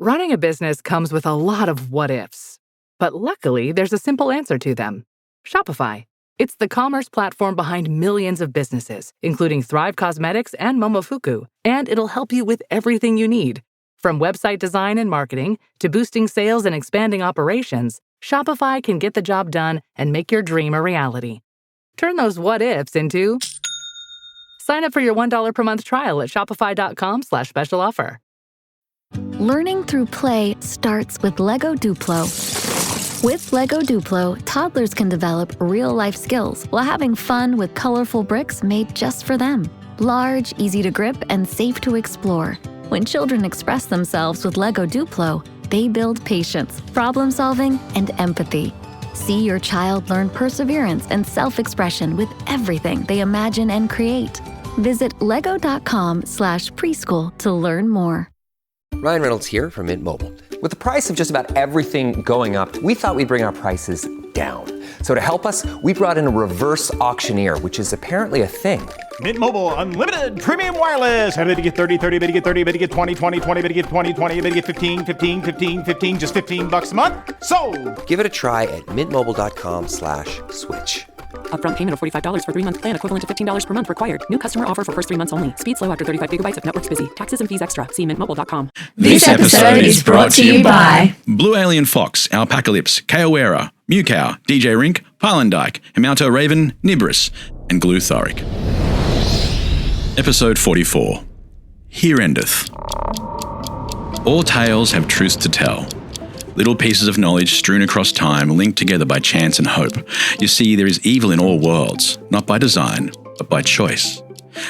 Running a business comes with a lot of what-ifs. But luckily, there's a simple answer to them. Shopify. It's the commerce platform behind millions of businesses, including Thrive Cosmetics and Momofuku, and it'll help you with everything you need. From website design and marketing to boosting sales and expanding operations, Shopify can get the job done and make your dream a reality. Turn those what-ifs into... Sign up for your $1 per month trial at shopify.com/special offer. Learning through play starts with Lego Duplo. With Lego Duplo, toddlers can develop real-life skills while having fun with colorful bricks made just for them. Large, easy to grip, and safe to explore. When children express themselves with Lego Duplo, they build patience, problem-solving, and empathy. See your child learn perseverance and self-expression with everything they imagine and create. Visit lego.com/preschool to learn more. Ryan Reynolds here from Mint Mobile. With the price of just about everything going up, we thought we'd bring our prices down. So to help us, we brought in a reverse auctioneer, which is apparently a thing. Mint Mobile Unlimited Premium Wireless. How to get 30, 30, bit to get 30, bit to get 20, 20, 20, bit to get 20, 20, bit to get 15, 15, 15, 15, just $15 a month? Sold! Give it a try at mintmobile.com/switch. Upfront payment of $45 for 3-month plan, equivalent to $15 per month required. New customer offer for first 3 months only. Speed slow after 35 gigabytes if network's busy. Taxes and fees extra. See mintmobile.com. This episode is brought to you by Blue Alien Fox, Alpacalypse, Kaa'Riin, Mewcow, DJ Rink, Pylandike, Himalto Raven, Nibris, and Gluthoric. Episode 44. Here Endeth. All tales have truth to tell. Little pieces of knowledge strewn across time, linked together by chance and hope. You see, there is evil in all worlds, not by design, but by choice.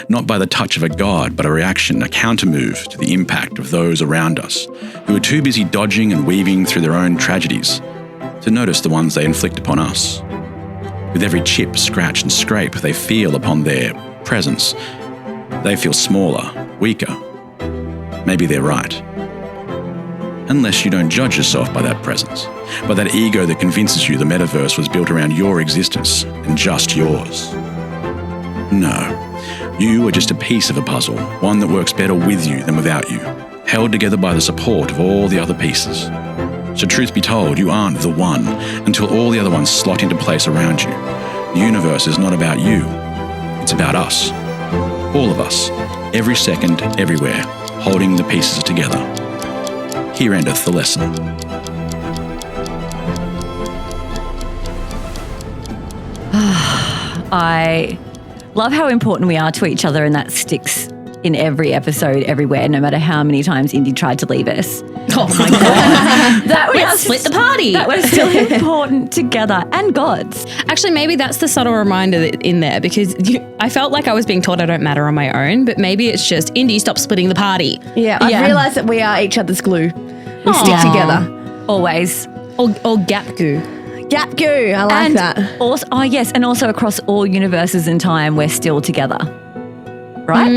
Not by the touch of a god, but a reaction, a countermove to the impact of those around us, who are too busy dodging and weaving through their own tragedies to notice the ones they inflict upon us. With every chip, scratch and scrape they feel upon their presence, they feel smaller, weaker. Maybe they're right. Unless you don't judge yourself by that presence, by that ego that convinces you the metaverse was built around your existence and just yours. No, you are just a piece of a puzzle, one that works better with you than without you, held together by the support of all the other pieces. So truth be told, you aren't the one until all the other ones slot into place around you. The universe is not about you, it's about us. All of us, every second, everywhere, holding the pieces together. Here endeth the lesson. I love how important we are to each other, and that sticks in every episode, everywhere, no matter how many times Indy tried to leave us. Oh my God. Let's split the party. That we're still important together, and gods. Actually, maybe that's the subtle reminder in there, because I felt like I was being told I don't matter on my own, but maybe it's just, Indy, stop splitting the party. Yeah, I've realised that we are each other's glue. We stick together. Always. Or gap goo. Gap goo, I like that. Also, and also across all universes and time, we're still together. Right?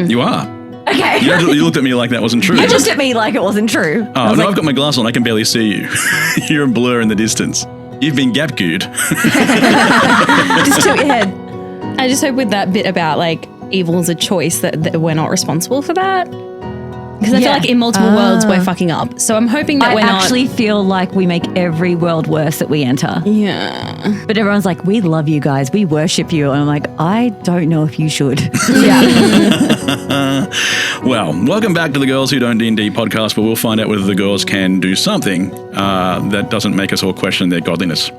You are. Okay. You looked at me like that wasn't true. You looked at me like it wasn't true. Oh, no, I've got my glass on. I can barely see you. You're a blur in the distance. You've been gap-gooed. Just tilt your head. I just hope with that bit about, like, evil is a choice that we're not responsible for that. Because I feel like in multiple worlds we're fucking up. So I'm hoping that we're not. I actually feel like we make every world worse that we enter. Yeah. But everyone's like, we love you guys. We worship you. And I'm like, I don't know if you should. Well, welcome back to the Girls Who Don't D&D podcast, where we'll find out whether the girls can do something that doesn't make us all question their godliness.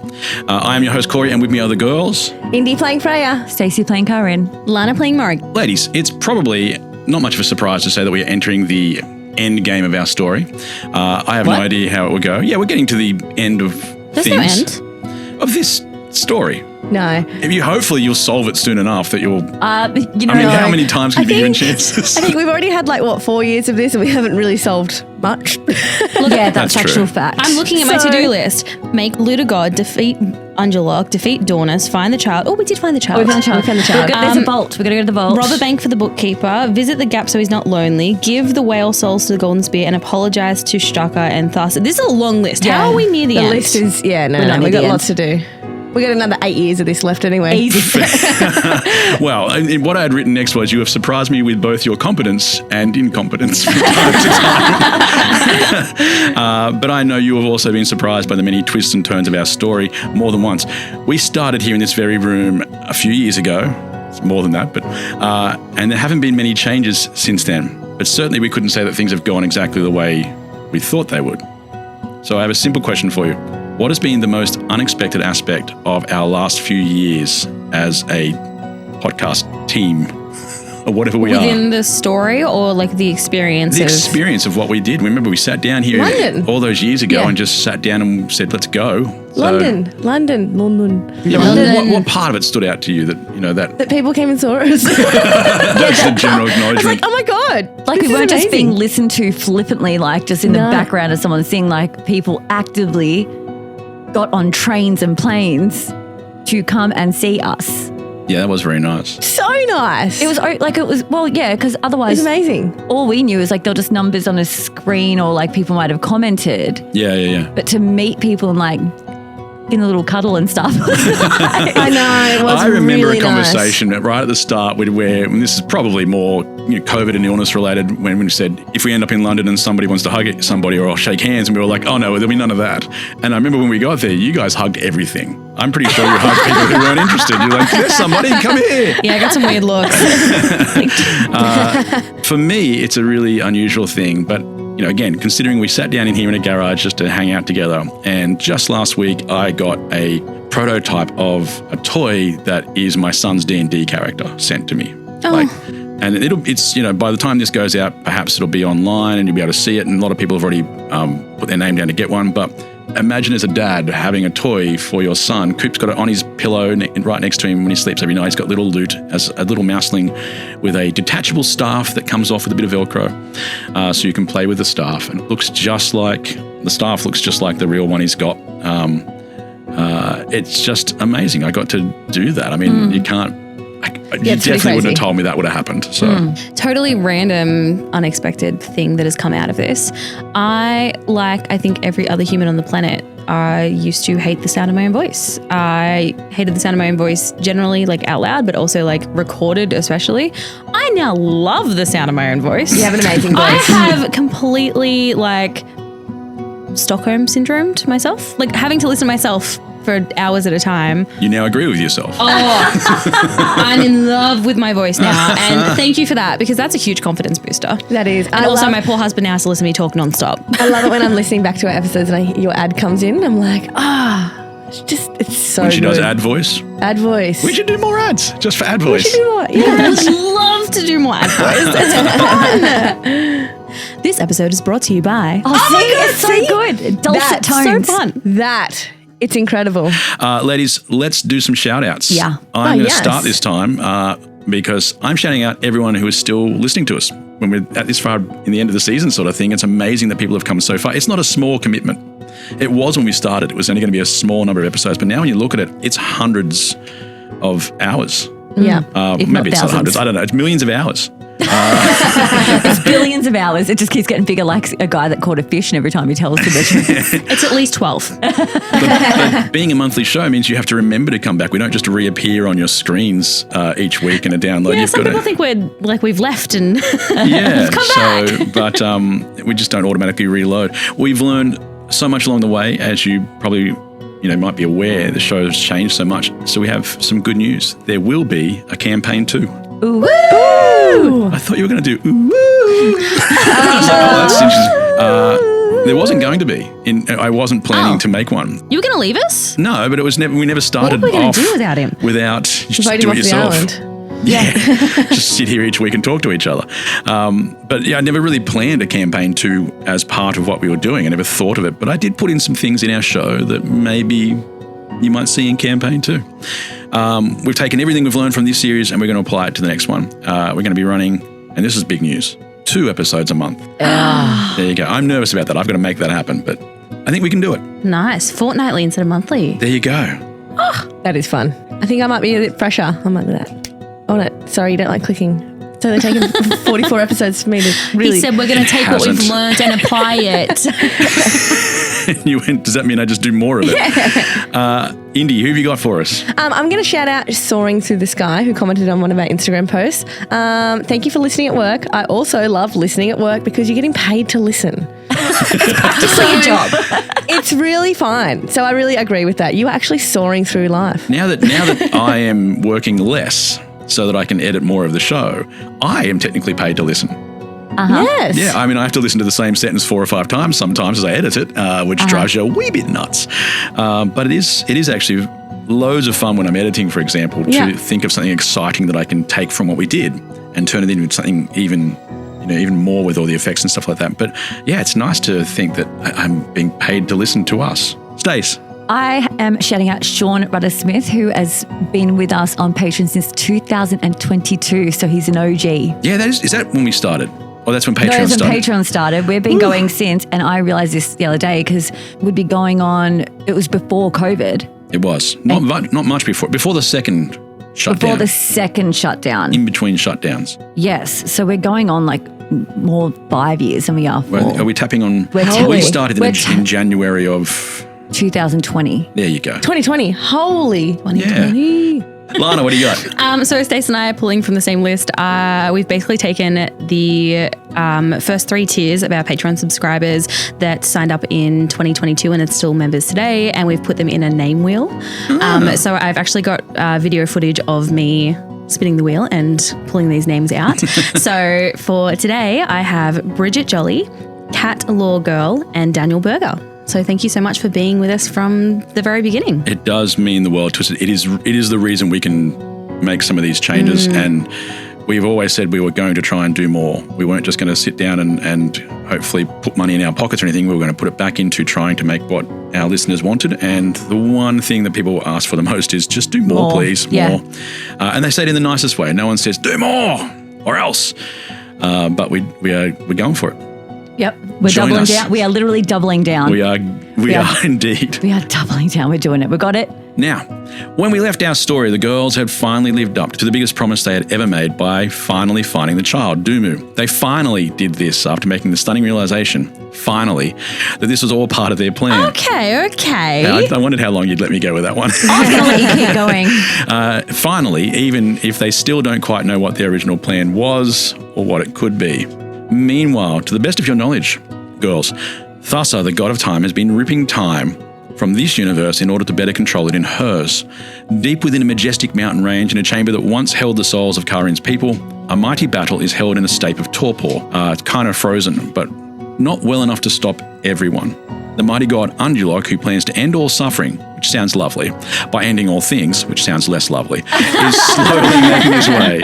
I am your host, Cory, and with me are the girls. Indy playing Freya. Stacey playing Kaa'Riin. Alana playing Morrigan. Ladies, it's probably not much of a surprise to say that we are entering the end game of our story. I have no idea how it will go. Yeah, we're getting to the end of There's things. no end. Of this story. No. Hopefully you'll solve it soon enough that you'll... how many times can you be given chances? I think we've already had 4 years of this and we haven't really solved much. That's actual fact. I'm looking at my to-do list. Make Luda God, defeat Ungelok, defeat Dornus, find the child. Oh, we did find the child. We found the child. There's a vault. We're going to go to the vault. Rob a bank for the bookkeeper, visit the gap so he's not lonely, give the whale souls to the golden spear, and apologise to Shaka and Thassa. This is a long list. Yeah. How are we near the end? The list is, we've got lots to do. We got another 8 years of this left anyway. Easy. Well, what I had written next was, you have surprised me with both your competence and incompetence from time to time. But I know you have also been surprised by the many twists and turns of our story more than once. We started here in this very room a few years ago. It's more than that, but and there haven't been many changes since then. But certainly we couldn't say that things have gone exactly the way we thought they would. So I have a simple question for you. What has been the most unexpected aspect of our last few years as a podcast team, or whatever we are? Within the story or like the experience? The experience of what we did. Remember, we sat down here all those years ago and just sat down and said, let's go. London. Yeah, what part of it stood out to you that people came and saw us? That's the general acknowledgement. I was like, oh my God. Like, we weren't just being listened to flippantly, like just in the background of someone sing. Like, people actively got on trains and planes to come and see us. Yeah, that was very nice. So nice. It was because otherwise, it's amazing. All we knew is like there were just numbers on a screen, or like people might have commented. Yeah. But to meet people and like in a little cuddle and stuff. I know. It was I remember really a conversation right at the start where this is probably more COVID and illness related, when we said, if we end up in London and somebody wants to hug somebody or shake hands, and we were like, oh no, there'll be none of that. And I remember when we got there, you guys hugged everything. I'm pretty sure you hugged people who weren't interested. You're like, there's somebody, come here. Yeah, I got some weird looks. For me, it's a really unusual thing, but again, considering we sat down in here in a garage just to hang out together, and just last week I got a prototype of a toy that is my son's D&D character sent to me. And it's by the time this goes out, perhaps it'll be online and you'll be able to see it, and a lot of people have already put their name down to get one. But imagine as a dad having a toy for your son. Coop's got it on his pillow right next to him when he sleeps every night. He's got little Loot as a little mouseling with a detachable staff that comes off with a bit of Velcro, so you can play with the staff. And it looks just like the real one he's got. It's just amazing. I got to do that. I mean, you can't. You definitely wouldn't have told me that would have happened. So Totally random, unexpected thing that has come out of this. I think every other human on the planet, I used to hate the sound of my own voice. I hated the sound of my own voice generally, like out loud, but also like recorded especially. I now love the sound of my own voice. You have an amazing voice. I have completely like Stockholm syndromed myself, like having to listen to myself for hours at a time. You now agree with yourself. Oh, I'm in love with my voice now. And thank you for that, because that's a huge confidence booster. That is. And also my poor husband now has to listen to me talk nonstop. I love it when I'm listening back to our episodes and your ad comes in. I'm like, it's so when she good. does ad voice. Ad voice. We should do more ads just for ad voice. We should do more. Yeah. I would love to do more ad voice. It's fun. This episode is brought to you by... Oh my God, it's so good. Dulcet tones. So fun. It's incredible. Ladies, let's do some shout outs. Yeah. I'm going to start this time because I'm shouting out everyone who is still listening to us. When we're at this far in the end of the season sort of thing, it's amazing that people have come so far. It's not a small commitment. It was when we started. It was only going to be a small number of episodes. But now when you look at it, it's hundreds of hours. Yeah. Maybe it's not hundreds. I don't know. It's millions of hours. It's billions of hours. It just keeps getting bigger, like a guy that caught a fish, and every time he tells the measurements. It's at least 12. But being a monthly show means you have to remember to come back. We don't just reappear on your screens each week in a download. Yeah, some people think we've left and come back. But we just don't automatically reload. We've learned so much along the way, as you probably might be aware. The show's changed so much. So we have some good news. There will be a campaign 2. Ooh. I thought you were going to do ooh. That's interesting. There wasn't going to be. I wasn't planning to make one. You were going to leave us? No, but it was never. We never started. What were we going to do without him? Without just Invite do him it off yourself. the island. Yeah, just sit here each week and talk to each other. But yeah, I never really planned a campaign 2 as part of what we were doing. I never thought of it, but I did put in some things in our show that maybe you might see in campaign 2. We've taken everything we've learned from this series and we're going to apply it to the next one. We're going to be running, and this is big news, 2 episodes a month. There you go. I'm nervous about that. I've got to make that happen, but I think we can do it. Nice. Fortnightly instead of monthly. There you go. That is fun. I think I might be a bit fresher. I might do that. On it. Sorry, you don't like clicking. So they're taking 44 episodes for me to really... He said we're going to take what we've learned and apply it. You went, does that mean I just do more of it? Yeah. Indy, who have you got for us? I'm going to shout out Soaring Through the Sky, who commented on one of our Instagram posts. Thank you for listening at work. I also love listening at work because you're getting paid to listen. Practically a job. It's really fine. So I really agree with that. You are actually soaring through life. Now that I am working less so that I can edit more of the show, I am technically paid to listen. Yes. Yeah, I mean, I have to listen to the same sentence 4 or 5 times sometimes as I edit it, which drives you a wee bit nuts. But it is actually loads of fun when I'm editing, for example, to think of something exciting that I can take from what we did and turn it into something even more with all the effects and stuff like that. But yeah, it's nice to think that I'm being paid to listen to us. Stace. I am shouting out Sean Rudder-Smith, who has been with us on Patreon since 2022, so he's an OG. Yeah, is that when we started? Oh, that's when Patreon started. started. Patreon started. We've been going since, and I realised this the other day because we'd be going on, it was before COVID. It was. Not much before. Before the second shutdown. Before the second shutdown. In between shutdowns. Yes. So we're going on like more 5 years than we are 4. Are we tapping on? We started in January of 2020. There you go. 2020. Holy 2020. Yeah. Lana, what do you got? So Stacey and I are pulling from the same list. We've basically taken the first 3 tiers of our Patreon subscribers that signed up in 2022 and are still members today, and we've put them in a name wheel. So I've actually got video footage of me spinning the wheel and pulling these names out. So for today, I have Bridget Jolly, Kat Law Girl, and Daniel Berger. So thank you so much for being with us from the very beginning. It does mean the world to us. It is the reason we can make some of these changes, and we've always said we were going to try and do more. We weren't just going to sit down and hopefully put money in our pockets or anything. We were going to put it back into trying to make what our listeners wanted, and the one thing that people ask for the most is just do more, please, more. And they say it in the nicest way. No one says, do more or else. But we're going for it. Yep, we're doubling down. We are literally doubling down. We are indeed. We are doubling down. We're doing it. We got it. Now, when we left our story, the girls had finally lived up to the biggest promise they had ever made by finally finding the child, Dumu. They finally did this after making the stunning realization, finally, that this was all part of their plan. Okay. I wondered how long you'd let me go with that one. I was going to let you keep going. Finally, even if they still don't quite know what their original plan was or what it could be. Meanwhile, to the best of your knowledge, girls, Thassa, the god of time, has been ripping time from this universe in order to better control it in hers. Deep within a majestic mountain range in a chamber that once held the souls of Kaa'Riin's people, a mighty battle is held in a state of torpor. It's kind of frozen, but not well enough to stop everyone. The mighty god Undulok, who plans to end all suffering, which sounds lovely, by ending all things, which sounds less lovely, is slowly making his way.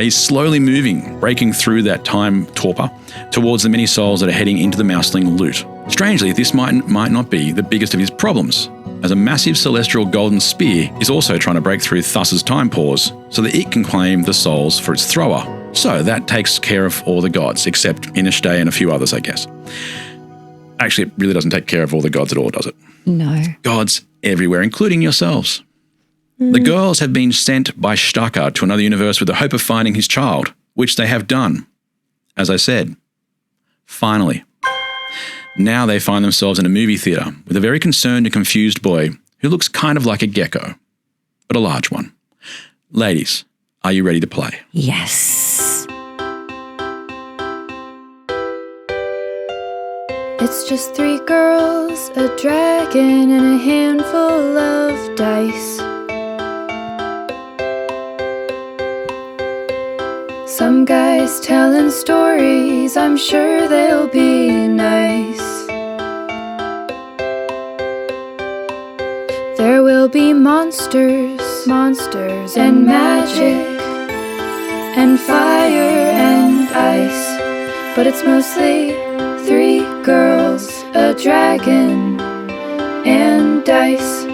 He's slowly moving, breaking through that time torpor towards the many souls that are heading into the Mouseling loot. Strangely, this might not be the biggest of his problems, as a massive celestial golden spear is also trying to break through Thussa's time pause so that it can claim the souls for its thrower. So that takes care of all the gods, except Inishday and a few others, I guess. Actually, it really doesn't take care of all the gods at all, does it? No. Gods everywhere, including yourselves. The girls have been sent by Staka to another universe with the hope of finding his child, which they have done. As I said, finally. Now they find themselves in a movie theatre with a very concerned and confused boy who looks kind of like a gecko, but a large one. Ladies, are you ready to play? Yes. It's just 3 girls, a dragon, and a handful of dice. Some guys telling stories, I'm sure they'll be nice. There will be monsters, and magic, and fire and ice. But it's mostly 3 girls, a dragon, and dice.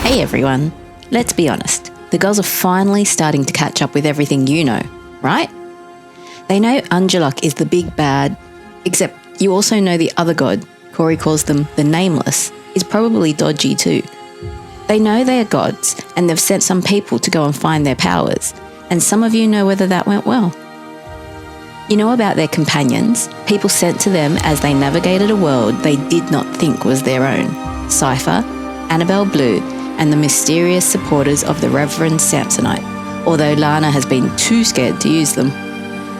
Hey everyone, let's be honest. The girls are finally starting to catch up with everything you know, right? They know Undulok is the big bad, except you also know the other god, Cory calls them the Nameless, is probably dodgy too. They know they are gods, and they've sent some people to go and find their powers, and some of you know whether that went well. You know about their companions, people sent to them as they navigated a world they did not think was their own. Cypher, Annabelle Blue, and the mysterious supporters of the Reverend Samsonite, although Lana has been too scared to use them.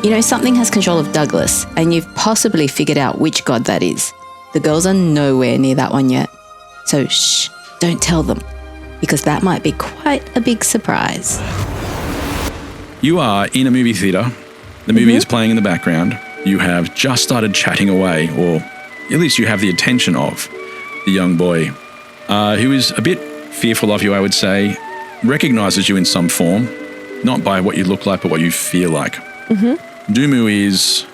You know, something has control of Douglas, and you've possibly figured out which god that is. The girls are nowhere near that one yet. So shh, don't tell them, because that might be quite a big surprise. You are in a movie theatre. The movie is playing in the background. You have just started chatting away, or at least you have the attention of the young boy, who is a bit fearful of you, I would say, recognises you in some form, not by what you look like, but what you feel like. Dumu is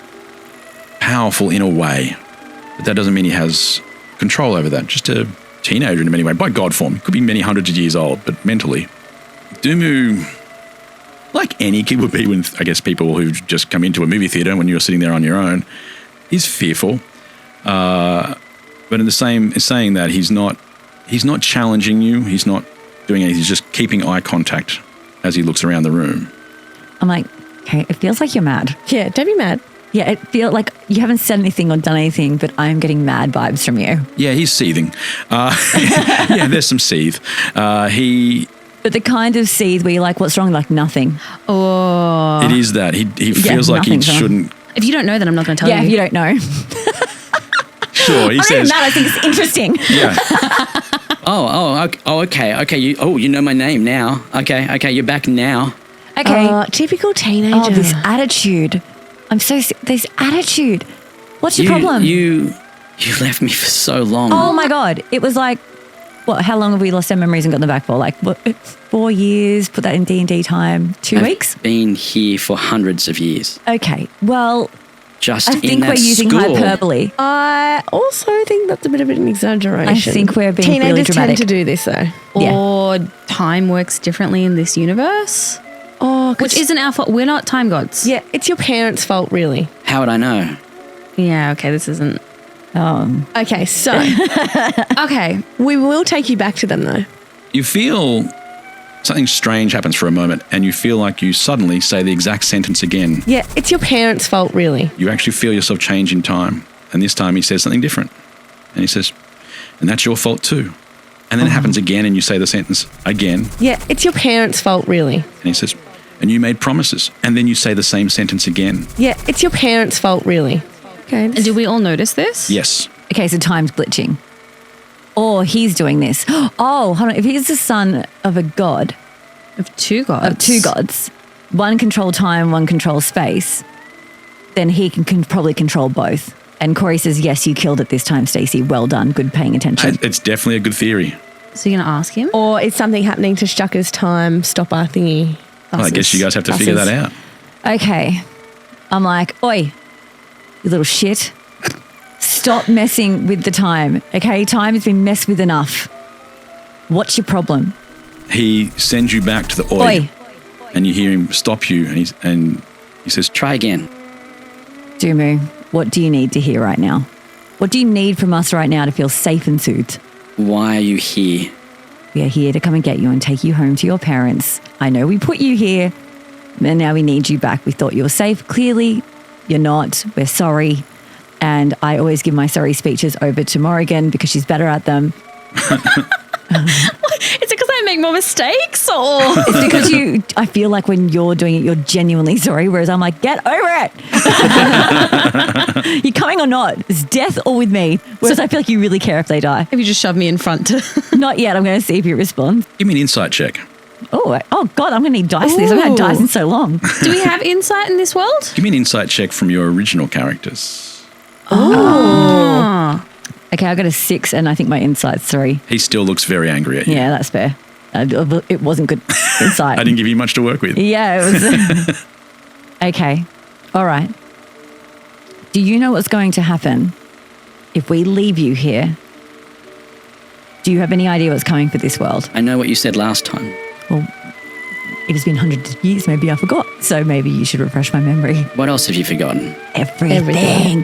powerful in a way, but that doesn't mean he has control over that. Just a teenager in many ways, by God form. He could be many hundreds of years old, but mentally. Dumu, like any kid would be when, I guess, people who just come into a movie theatre when you're sitting there on your own, is fearful. But in the same saying that, he's not challenging you. He's not doing anything. He's just keeping eye contact as he looks around the room. I'm like, okay, it feels like you're mad. Yeah, don't be mad. Yeah, it feels like you haven't said anything or done anything, but I'm getting mad vibes from you. Yeah, he's seething. Yeah, there's some seethe. But the kind of seethe where you're like, what's wrong? Like, nothing. Oh. It is that. He feels like he shouldn't. If you don't know, then I'm not going to tell you. Yeah, if you don't know. Sure, he I'm says. not mad, I think it's interesting. Yeah. Okay. You know my name now. Okay, you're back now. Okay. Typical teenager. Oh, this attitude. This attitude. What's your problem? You left me for so long. Oh my God. It was like, what, how long have we lost our memories and gotten them back for? Like, what, 4 years? Put that in D&D time. 2 weeks? I've been here for hundreds of years. Okay. Well, Just I think we're using hyperbole. I also think that's a bit of an exaggeration. I think we're being Teenagers really dramatic. tend to do this though. Or time works differently in this universe. Oh, which isn't our fault. We're not time gods. Yeah, it's your parents' fault, really. How would I know? Yeah, okay, this isn't. Okay, so. Okay. We will take you back to them, though. You feel something strange happens for a moment, and you feel like you suddenly say the exact sentence again. Yeah, it's your parents' fault, really. You actually feel yourself change in time. And this time he says something different. And he says, and that's your fault too. And then it happens again, and you say the sentence again. Yeah, it's your parents' fault, really. And he says, and you made promises. And then you say the same sentence again. Yeah, it's your parents' fault, really. Okay. And do we all notice this? Yes. Okay, so time's glitching. Or he's doing this. Oh, hold on. If he's the son of a god. Of two gods. One control time, one control space. Then he can probably control both. And Cory says, yes, you killed it this time, Stacey. Well done. Good paying attention. It's definitely a good theory. So you're going to ask him? Or is something happening to Shaka's time stopper thingy? Well, I guess you guys have to figure that out. Okay. I'm like, oi, you little shit. Stop messing with the time, okay? Time has been messed with enough. What's your problem? He sends you back to the oi. And you hear him stop you, and he says, try again. Dumu, what do you need to hear right now? What do you need from us right now to feel safe and soothed? Why are you here? We are here to come and get you and take you home to your parents. I know we put you here, and now we need you back. We thought you were safe. Clearly, you're not. We're sorry. And I always give my sorry speeches over to Morrigan because she's better at them. Is it because I make more mistakes, or it's because I feel like when you're doing it, you're genuinely sorry, whereas I'm like, get over it. You're coming or not? It's death or with me. Whereas I feel like you really care if they die. Have you just shoved me in front? Not yet. I'm going to see if you respond. Give me an insight check. Oh God, I'm going to need dice for this. I haven't had dice in so long. Do we have insight in this world? Give me an insight check from your original characters. Oh. Okay, I got a 6 and I think my insight's 3. He still looks very angry at you. Yeah, that's fair. It wasn't good insight. I didn't give you much to work with. Yeah, it was. Okay, all right. Do you know what's going to happen if we leave you here? Do you have any idea what's coming for this world? I know what you said last time. Well, it has been hundreds of years. Maybe I forgot. So maybe you should refresh my memory. What else have you forgotten? Everything,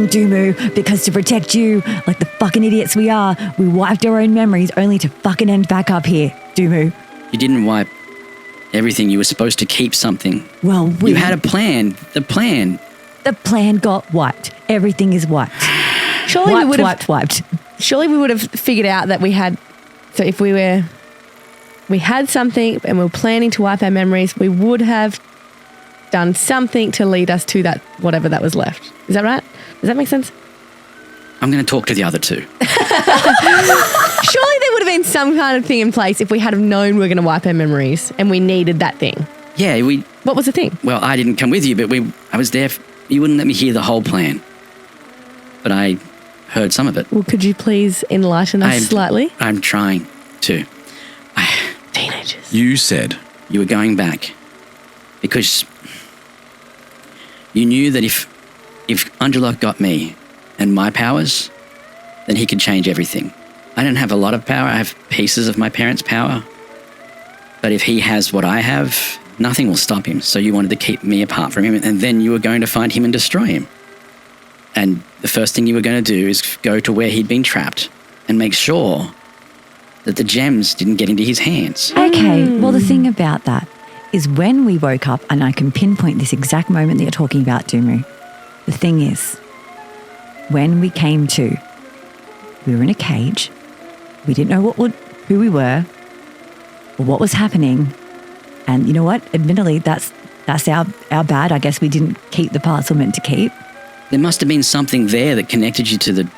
Dumu. Because to protect you, like the fucking idiots we are, we wiped our own memories only to fucking end back up here, Dumu. You didn't wipe everything. You were supposed to keep something. Well, you had a plan. The plan got wiped. Everything is wiped. Surely wiped. Surely we would have figured out that we had. So if we had something and we were planning to wipe our memories, we would have done something to lead us to that, whatever that was left. Is that right? Does that make sense? I'm going to talk to the other two. Surely there would have been some kind of thing in place if we had have known we were going to wipe our memories and we needed that thing. Yeah, What was the thing? Well, I didn't come with you, but I was there. You wouldn't let me hear the whole plan. But I heard some of it. Well, could you please enlighten us slightly? I'm trying to. Teenagers. You said you were going back because you knew that if Angelok got me and my powers, then he could change everything. I don't have a lot of power. I have pieces of my parents' power. But if he has what I have, nothing will stop him. So you wanted to keep me apart from him, and then you were going to find him and destroy him. And the first thing you were going to do is go to where he'd been trapped and make sure that the gems didn't get into his hands. Okay, well, the thing about that is when we woke up, and I can pinpoint this exact moment that you're talking about, Dumu, the thing is, when we came to, we were in a cage. We didn't know who we were or what was happening. And you know what? Admittedly, that's our bad. I guess we didn't keep the parts we're meant to keep. There must have been something there that connected you to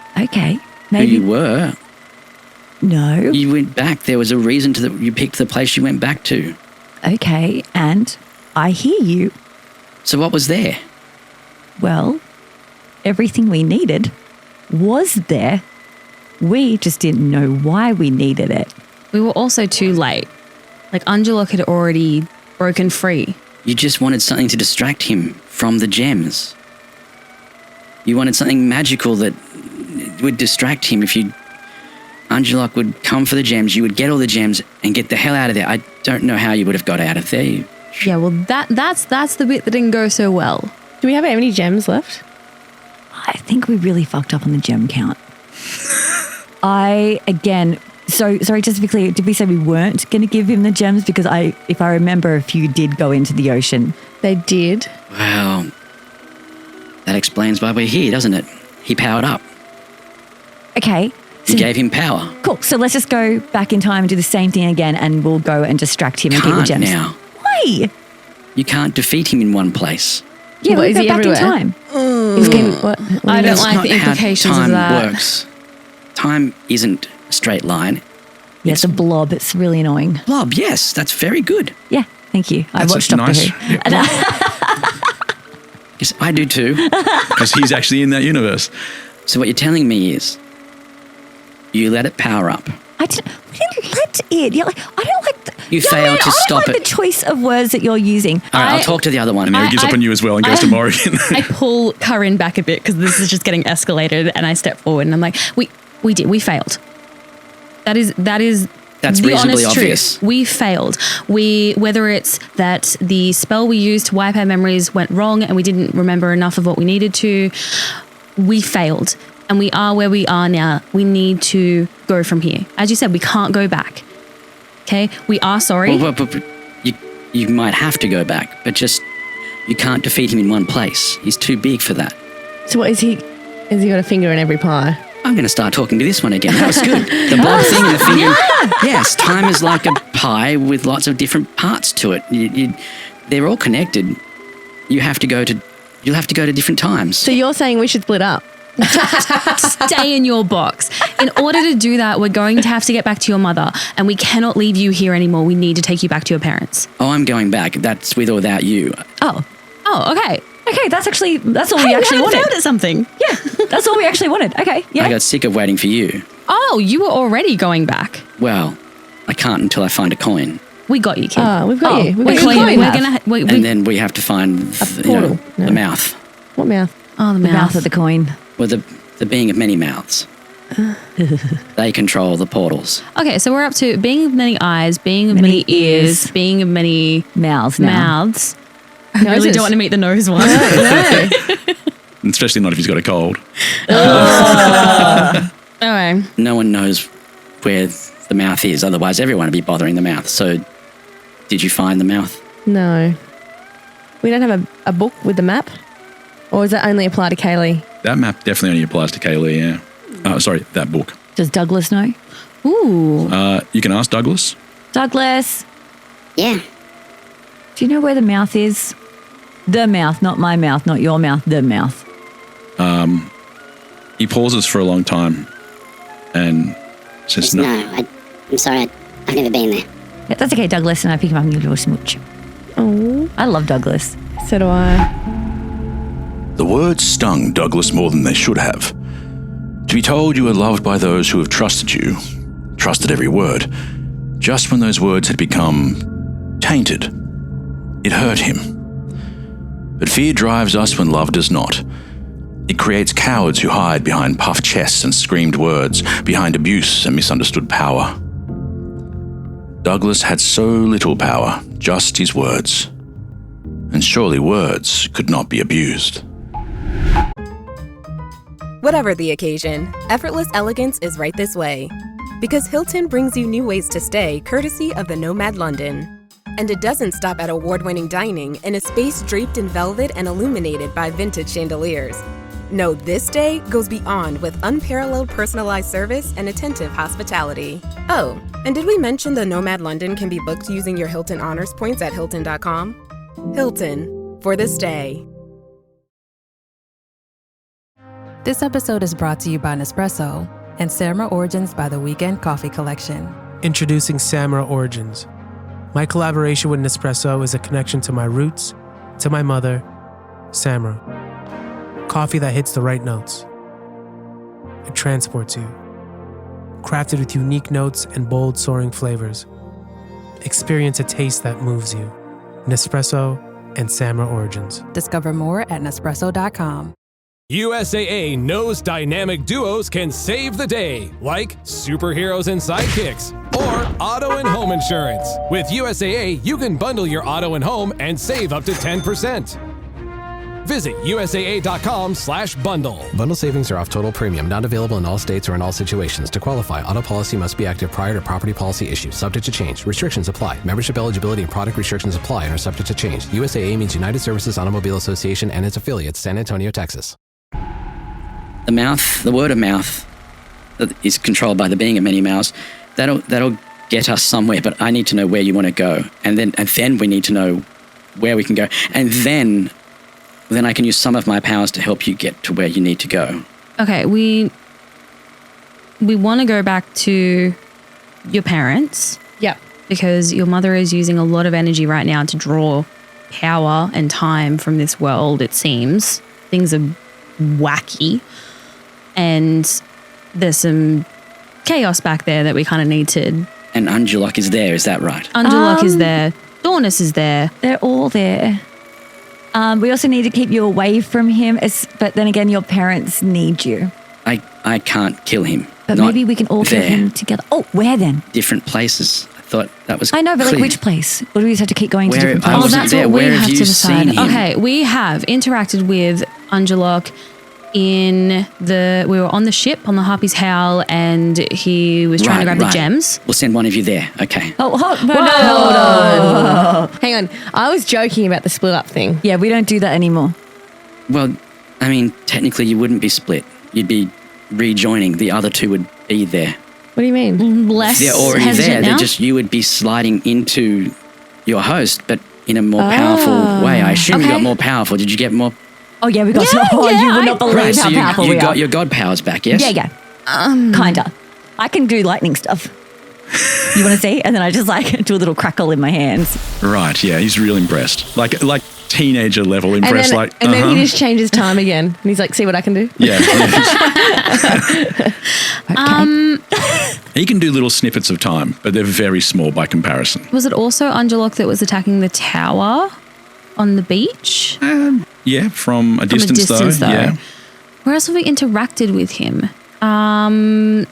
maybe who you were. No. You went back. There was a reason you picked the place you went back to. Okay, and I hear you. So what was there? Well, everything we needed was there. We just didn't know why we needed it. We were also too late. Like, Angelok had already broken free. You just wanted something to distract him from the gems. You wanted something magical that would distract him. If Angelok would come for the gems, you would get all the gems and get the hell out of there. I don't know how you would have got out of there. Yeah, well, that's the bit that didn't go so well. Do we have any gems left? I think we really fucked up on the gem count. Sorry, just to be clear, did we say we weren't going to give him the gems? Because if I remember, a few did go into the ocean. They did. Well, that explains why we're here, doesn't it? He powered up. Okay. You gave him power. Cool. So let's just go back in time and do the same thing again, and we'll go and distract him and keep the gems. Now. Why? You can't defeat him in one place. Yeah, we'll go back in time. I don't like the implications of that. Time works. Time isn't a straight line. Yeah, it's a blob. It's really annoying. Blob, yes. That's very good. Yeah, thank you. I watched Doctor Who. Yes, I do too. Because he's actually in that universe. So what you're telling me is you let it power up. We didn't let it. I don't like You failed to stop I don't like the choice of words that you're using. All right, I'll talk to the other one. And now he gives up on you as well and goes to Morrigan. I pull Kaa'Riin back a bit because this is just getting escalated, and I step forward and I'm like, we failed. That's the reasonably honest obvious. Truth. We failed. Whether it's that the spell we used to wipe our memories went wrong and we didn't remember enough of what we needed to, we failed. And we are where we are now. We need to go from here. As you said, we can't go back. Okay? We are sorry. Well, but you might have to go back, but just you can't defeat him in one place. He's too big for that. So what is he? Has he got a finger in every pie? I'm going to start talking to this one again. That was good. The blob thing and the finger. Yeah. Yes, time is like a pie with lots of different parts to it. They're all connected. You'll have to go to different times. So you're saying we should split up? Stay in your box. In order to do that, we're going to have to get back to your mother, and we cannot leave you here anymore. We need to take you back to your parents. Oh, I'm going back. That's with or without you. Oh, okay. Okay, that's all we actually wanted. Found at something. Yeah, that's all we actually wanted. Okay, yeah. I got sick of waiting for you. Oh, you were already going back. Well, I can't until I find a coin. We got you, kid. Oh, we've got you. And then we have to find the mouth. What mouth? Oh, the mouth of the coin. Well, the being of many mouths. They control the portals. Okay, so we're up to being of many eyes, being of many ears, being of many mouths. I really don't want to meet the nose one. No. Especially not if he's got a cold. Okay. No one knows where the mouth is, otherwise everyone would be bothering the mouth. So, did you find the mouth? No. We don't have a book with the map? Or does that only apply to Kaylee? That map definitely only applies to Kaylee, yeah. Sorry, that book. Does Douglas know? Ooh. You can ask Douglas. Douglas. Yeah. Do you know where the mouth is? The mouth, not my mouth, not your mouth, the mouth. He pauses for a long time and says, No, I'm sorry, I've never been there. Yeah, that's okay, Douglas, and I pick him up and give him a smooch. Oh, I love Douglas. so do I. The words stung Douglas more than they should have. To be told you were loved by those who have trusted you, trusted every word, just when those words had become tainted, it hurt him. But fear drives us when love does not. It creates cowards who hide behind puffed chests and screamed words, behind abuse and misunderstood power. Douglas had so little power, just his words. And surely words could not be abused. Whatever the occasion, effortless elegance is right this way. Because Hilton brings you new ways to stay courtesy of the Nomad London. And it doesn't stop at award-winning dining in a space draped in velvet and illuminated by vintage chandeliers. No, this day goes beyond with unparalleled personalized service and attentive hospitality. Oh, and did we mention the Nomad London can be booked using your Hilton Honors points at Hilton.com? Hilton, for this day. This episode is brought to you by Nespresso and Samra Origins by the Weekend Coffee Collection. Introducing Samra Origins. My collaboration with Nespresso is a connection to my roots, to my mother, Samra. Coffee that hits the right notes. It transports you. Crafted with unique notes and bold, soaring flavors. Experience a taste that moves you. Nespresso and Samra Origins. Discover more at Nespresso.com. USAA knows dynamic duos can save the day, like superheroes and sidekicks, or auto and home insurance. With USAA, you can bundle your auto and home and save up to 10%. Visit USAA.com/bundle. Bundle savings are off total premium, not available in all states or in all situations. To qualify, auto policy must be active prior to property policy issue, subject to change. Restrictions apply. Membership eligibility and product restrictions apply and are subject to change. USAA means United Services Automobile Association and its affiliates, San Antonio, Texas. The word of mouth that is controlled by the being of many mouths, that'll get us somewhere, but I need to know where you want to go. And then we need to know where we can go. And then I can use some of my powers to help you get to where you need to go. Okay, we want to go back to your parents. Yep. Because your mother is using a lot of energy right now to draw power and time from this world, it seems. Things are wacky. And there's some chaos back there that we kind of need to... And Angelok is there, is that right? Angelok is there. Dornis is there. They're all there. We also need to keep you away from him, but then again, your parents need you. I can't kill him. But maybe we can all kill him together. Oh, where then? Different places. I thought that was I know, but clear. like which place? Or do we just have to keep going to different I places? wasn't that's there. what we Where have have to you decide. seen him? Okay, we have interacted with Angelok we were on the ship on the Harpy's Howl, and he was trying to grab the gems. We'll send one of you there. Okay. Oh, hold on. Hang on. I was joking about the split up thing. Yeah, we don't do that anymore. Well, I mean, technically you wouldn't be split. You'd be rejoining. The other two would be there. What do you mean? Less They're already hesitant there. now? You would be sliding into your host, but in a more powerful way. I assume you got more powerful. Did you get more? Oh, yeah, we got you would not believe Right, how so powerful you we got are. your god powers back, yes? Yeah. Kinda. I can do lightning stuff. You want to see? And then I just do a little crackle in my hands. Right, yeah, he's real impressed. Like teenager level impressed. And then he just changes time again. And he's like, see what I can do? Yeah. He can do little snippets of time, but they're very small by comparison. Was it also Angelok that was attacking the tower on the beach? Yeah, from a distance though. Yeah. Where else have we interacted with him?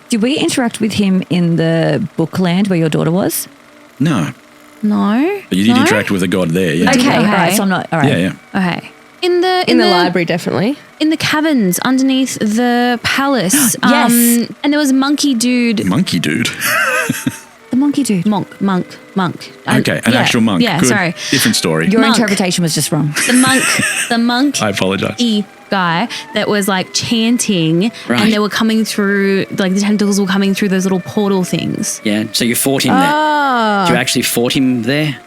Did we interact with him in the Bookland where your daughter was? No. No. But you did interact with a god there, yeah. Okay, all right, so I'm not, all right. Yeah. Okay. In the library, definitely. In the caverns underneath the palace. Yes. And there was monkey dude. Monkey dude? The monkey dude. Monk. Okay, an actual monk. Yeah, Good. sorry. Different story. Your interpretation was just wrong. The monk. I apologize. Guy that was chanting, Right. and they were coming through, the tentacles were coming through those little portal things. Yeah, so you fought him there. You actually fought him there?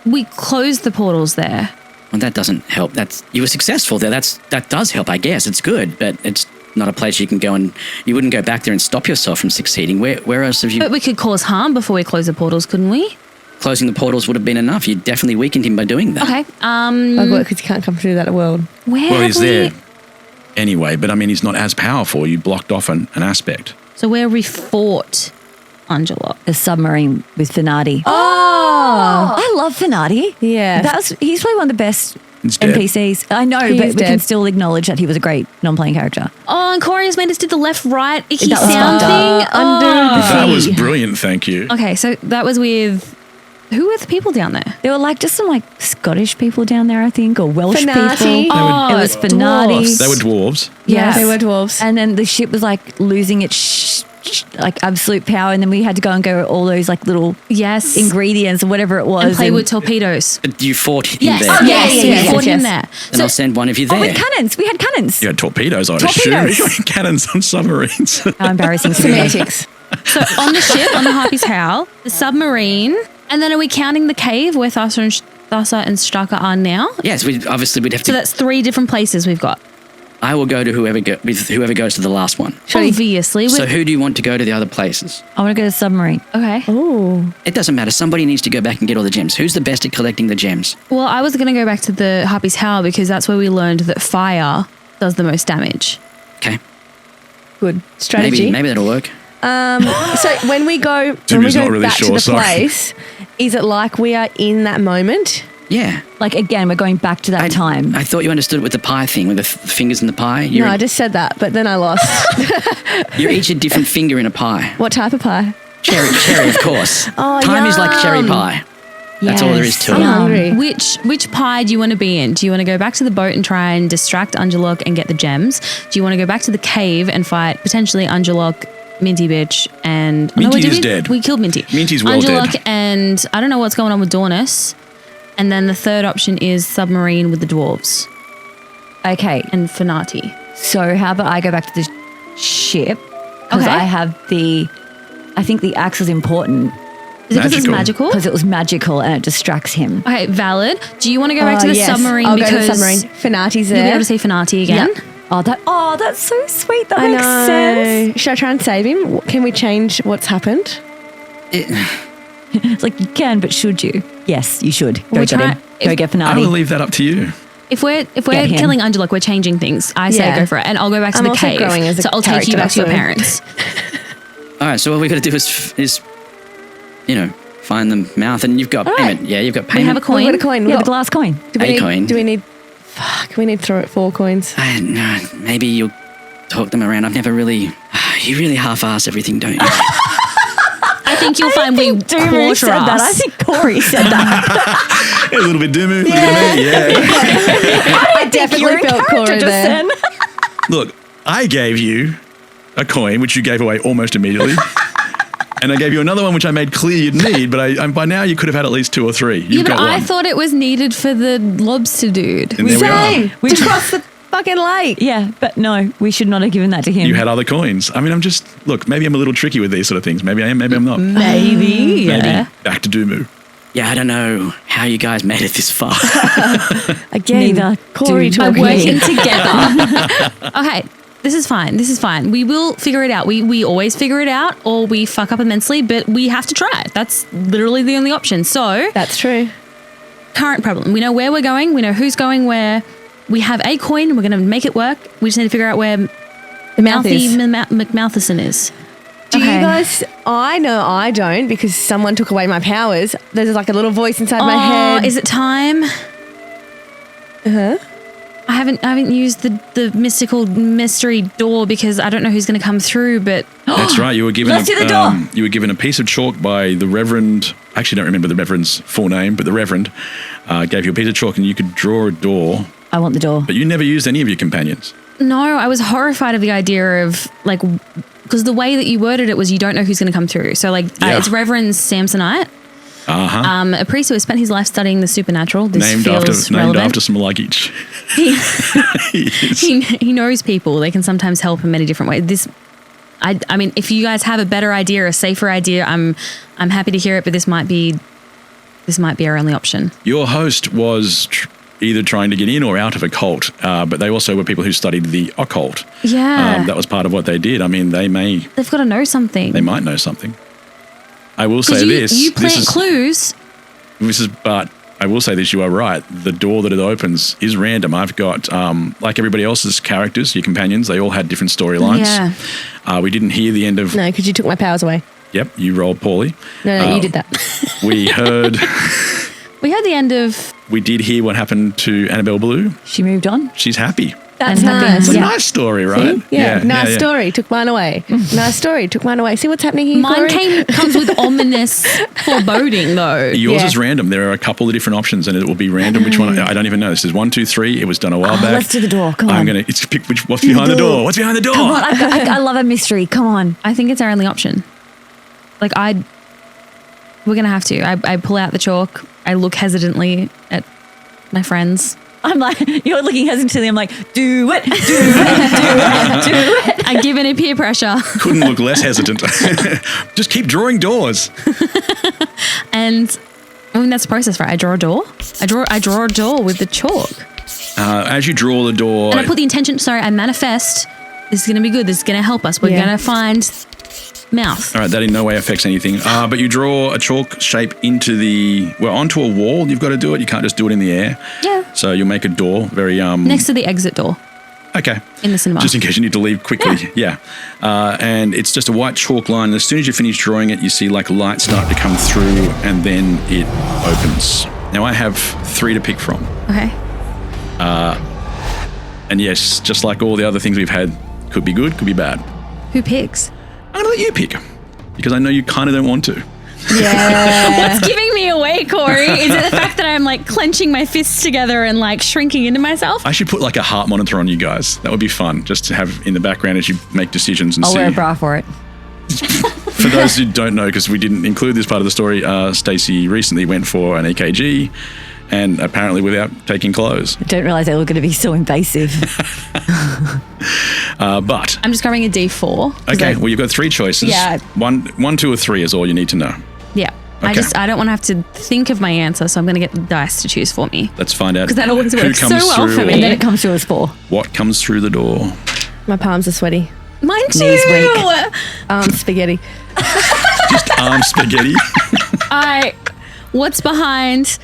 We closed the portals there. Well, that doesn't help. You were successful there. That does help, I guess. It's good, but it's not a place you can go and you wouldn't go back there and stop yourself from succeeding. Where else have you... But we could cause harm before we close the portals, couldn't we? Closing the portals would have been enough. You definitely weakened him by doing that. Okay. Like what? Because you can't come through that world. Well, he's there anyway, but I mean, he's not as powerful. You blocked off an aspect. So where we fought Angela. The submarine with Finati. Oh, I love Finati. Yeah. He's probably one of the best dead. NPCs. I know, He but is we can dead. still acknowledge that he was a great non-playing character. Oh, and Cory has made us do the left-right icky That was sound fun. thing. Under the That sea. was brilliant, thank you. Okay, so that was with... Who were the people down there? There were like just some like Scottish people down there, I think, or Welsh Finati. people. Oh, it was Finati. They were dwarves. Yeah, they were dwarves. And then the ship was like losing its like absolute power, and then we had to go and go all those like little ingredients or whatever it was, And play with torpedoes. But you fought him Yes. there. Oh, yes. We fought him there. Then I'll send one of you there. Oh, with cannons. We had cannons. You had torpedoes, I'd Torpedoes. assume. Cannons on submarines. How embarrassing. Semantics. So on the ship, on the Harpy's Howl, the submarine, and then are we counting the cave where Thassa and Straka are now? Yes, we'd have So to... that's 3 different places we've got. I will go to whoever goes to the last one. Obviously. So who do you want to go to the other places? I want to go to the submarine. Okay. Oh. It doesn't matter. Somebody needs to go back and get all the gems. Who's the best at collecting the gems? Well, I was going to go back to the Harpy's Howl because that's where we learned that fire does the most damage. Okay. Good strategy. Maybe that'll work. So when we go Timmy's not really back sure, to the sorry. place, is it like we are in that moment? Yeah. Like again, we're going back to that time. I thought you understood it with the pie thing, with the fingers in the pie. No, I just said that, but then I lost. You're each a different finger in a pie. What type of pie? Cherry, of course. Oh, Time is like cherry yum. pie. That's all there is to I'm it. hungry. Which pie do you want to be in? Do you want to go back to the boat and try and distract Angelok and get the gems? Do you want to go back to the cave and fight potentially Angelok, Minty bitch, and Minty did is we? dead. We killed Minty. Minty's well Angelok dead. and I don't know what's going on with Dornus. And then the third option is submarine with the dwarves. Okay. And Finati. So how about I go back to the ship? Because Okay. I have I think the axe was important. Is it because it's magical? Because it was magical and it distracts him. Okay, valid. Do you want to go back to the yes. submarine I'll because go to the submarine. Finati's there. you'll be able to see Finati again? Yep. Oh, that's so sweet. That I makes know. sense. Should I try and save him? Can we change what's happened? It's like you can, but should you? Yes, you should. Go We get try- him. Go get I will Finati. leave that up to you. If we're Get him. killing Angelok, we're changing things. I say Yeah. go for it, and I'll go back to I'm the also cave. growing as a So I'll take you character, back to your so- parents. All right, so what we got to do is find the mouth, and you've got All right. payment. Yeah, you've got We payment. have a coin. We've got a coin. Yeah, the glass coin. Do we A need, coin. Do we need... Fuck, we need 4 coins. No, maybe you'll talk them around. I've never really... You really half-ass everything, don't you? I think you'll find we Doomu quarter said that. I us. think Cory said that. A little bit Doomu. Yeah. I definitely felt Cory there. Look, I gave you a coin, which you gave away almost immediately. And I gave you another one, which I made clear you'd need, but by now you could have had at least 2 or 3. Yeah, You've but got one. I thought it was needed for the lobster dude. And there we are. Same. We To cross the fucking lake. Yeah, but no, we should not have given that to him. You had other coins. I mean, maybe I'm a little tricky with these sort of things. Maybe I am, maybe I'm not. Maybe. Yeah. Maybe back to Doomu. Yeah, I don't know how you guys made it this far. Again, Neither Cory do We're talking. working together. Okay, this is fine. We will figure it out. We always figure it out, or we fuck up immensely, but we have to try it. That's literally the only option. So, That's true. current problem. We know where we're going. We know who's going where. We have a coin. We're going to make it work. We just need to figure out where The mouth Mouthy is. McMouthison is. Do Okay. you guys... I know I don't because someone took away my powers. There's like a little voice inside my head. Is it time? Uh-huh. I haven't used the mystical mystery door because I don't know who's going to come through, but That's right. You were given Let's do the door. You were given a piece of chalk by the Reverend. I actually don't remember the Reverend's full name, but the Reverend gave you a piece of chalk and you could draw a door. I want the door. But you never used any of your companions. no, I was horrified of the idea of like, because the way that you worded it was you don't know who's going to come through. So like Yeah. it's Reverend Samsonite, Uh-huh. a priest who has spent his life studying the supernatural. This named feels relevant. after some luggage. He knows people. They can sometimes help in many different ways. I mean, if you guys have a better idea, a safer idea, I'm happy to hear it. But this might be our only option. Your host was either trying to get in or out of a cult, but they also were people who studied the occult. Yeah. That was part of what they did. I mean, They've got to know something. They might know something. I will say this. You plant clues. But I will say this, you are right. The door that it opens is random. I've got, like everybody else's characters, your companions, they all had different storylines. Yeah. We didn't hear the end of... No, because you took my powers away. Yep, you rolled poorly. No, you did that. We heard... We heard the end of... We did hear what happened to Annabelle Blue. She moved on. She's happy. That's nice. It's a nice story, right? See? Yeah. Nice story. Took mine away. Nice story. Took mine away. See what's happening here, Mine Cory? comes with ominous foreboding, though. Yours is random. There are a couple of different options, and it will be random. Which one? I don't even know. This is 1, 2, 3. It was done a while back. Let's do the door. Come on. I'm gonna. It's pick what's behind the door. What's behind the door? Come on. I love a mystery. Come on. I think it's our only option. Like we're gonna have to. I pull out the chalk. I look hesitantly at my friends. I'm like, you're looking hesitantly. I'm like, do it, do it, do it. I give in a peer pressure. Couldn't look less hesitant. Just keep drawing doors. And I mean, that's the process, right? I draw a door. I draw a door with the chalk. As you draw the door, and I put the intention. Sorry, I manifest. This is gonna be good. This is gonna help us. We're gonna find mouth. All right, that in no way affects anything. But you draw a chalk shape onto a wall. You've got to do it. You can't just do it in the air. Yeah. So you'll make a door very next to the exit door. Okay. In the cinema. Just in case you need to leave quickly. Yeah. And it's just a white chalk line. As soon as you finish drawing it, you see like light start to come through, and then it opens. Now I have 3 to pick from. Okay. And yes, just like all the other things we've had, could be good, could be bad. Who picks? I'm going to let you pick, because I know you kind of don't want to. Yeah. What's giving me away, Cory? Is it the fact that I'm like clenching my fists together and like shrinking into myself? I should put like a heart monitor on you guys. That would be fun, just to have in the background as you make decisions and I'll see. wear a bra for it. For those who don't know, because we didn't include this part of the story, Stacey recently went for an EKG, and apparently without taking clothes. I don't realise they were going to be so invasive. But I'm just grabbing a D4. Okay, well, you've got 3 choices. Yeah. 1, 2, or 3 is all you need to know. Yeah. Okay. I don't want to have to think of my answer, so I'm going to get the dice to choose for me. Let's find out. Because that always who works so comes well through for me. And then it comes through as 4. What comes through the door? My palms are sweaty. Mine too. Knees weak. Spaghetti. Just arm spaghetti. What's behind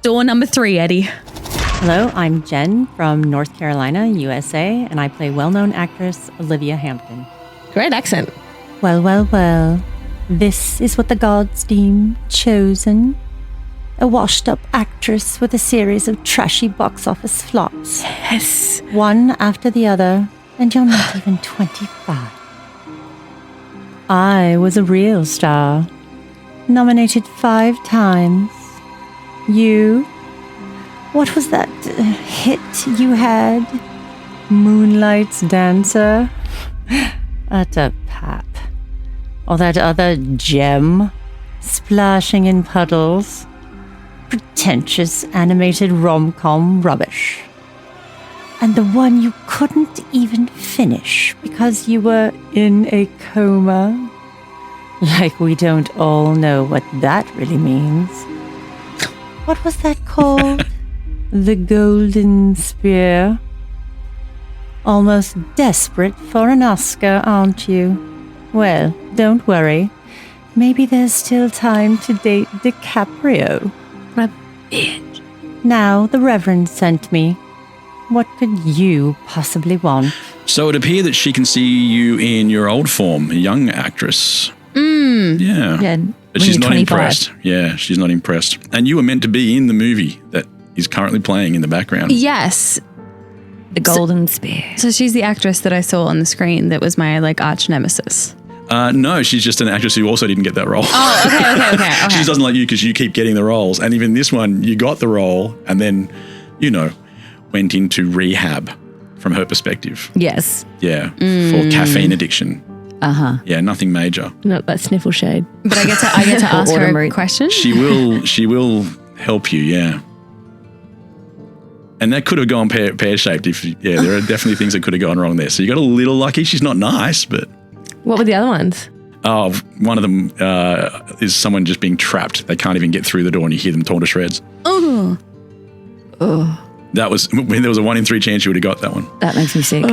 door number 3, Eddie? Hello, I'm Jen from North Carolina, USA, and I play well-known actress Olivia Hampton. Great accent. Well, well, well. This is what the gods deem chosen. A washed-up actress with a series of trashy box office flops. Yes. One after the other, and you're not even 25. I was a real star. Nominated 5 times. You? What was that hit you had? Moonlight's Dancer? Utter pap. Or that other gem? Splashing in puddles? Pretentious animated rom-com rubbish. And the one you couldn't even finish because you were in a coma? Like we don't all know what that really means. What was that called? The Golden Spear. Almost desperate for an Oscar, aren't you? Well, don't worry. Maybe there's still time to date DiCaprio. What a bitch. Now the Reverend sent me. What could you possibly want? So it appeared that she can see you in your old form, a young actress. Yeah. Yeah. But she's not impressed. Yeah, she's not impressed. And you were meant to be in the movie that is currently playing in the background. Yes. The Golden Spear. So she's the actress that I saw on the screen that was my like arch nemesis. No, she's just an actress who also didn't get that role. Oh, okay. She doesn't like you because you keep getting the roles. And even this one, you got the role and then, went into rehab from her perspective. Yes. Yeah, for caffeine addiction. Uh-huh. Yeah, nothing major. Not that sniffle shade. But I get to ask her a question? She will help you, yeah. And that could have gone pear-shaped there are definitely things that could have gone wrong there. So you got a little lucky. She's not nice, but... What were the other ones? Oh, one of them is someone just being trapped. They can't even get through the door and you hear them torn to shreds. Oh. There was a 1 in 3 chance you would have got that one. That makes me sick.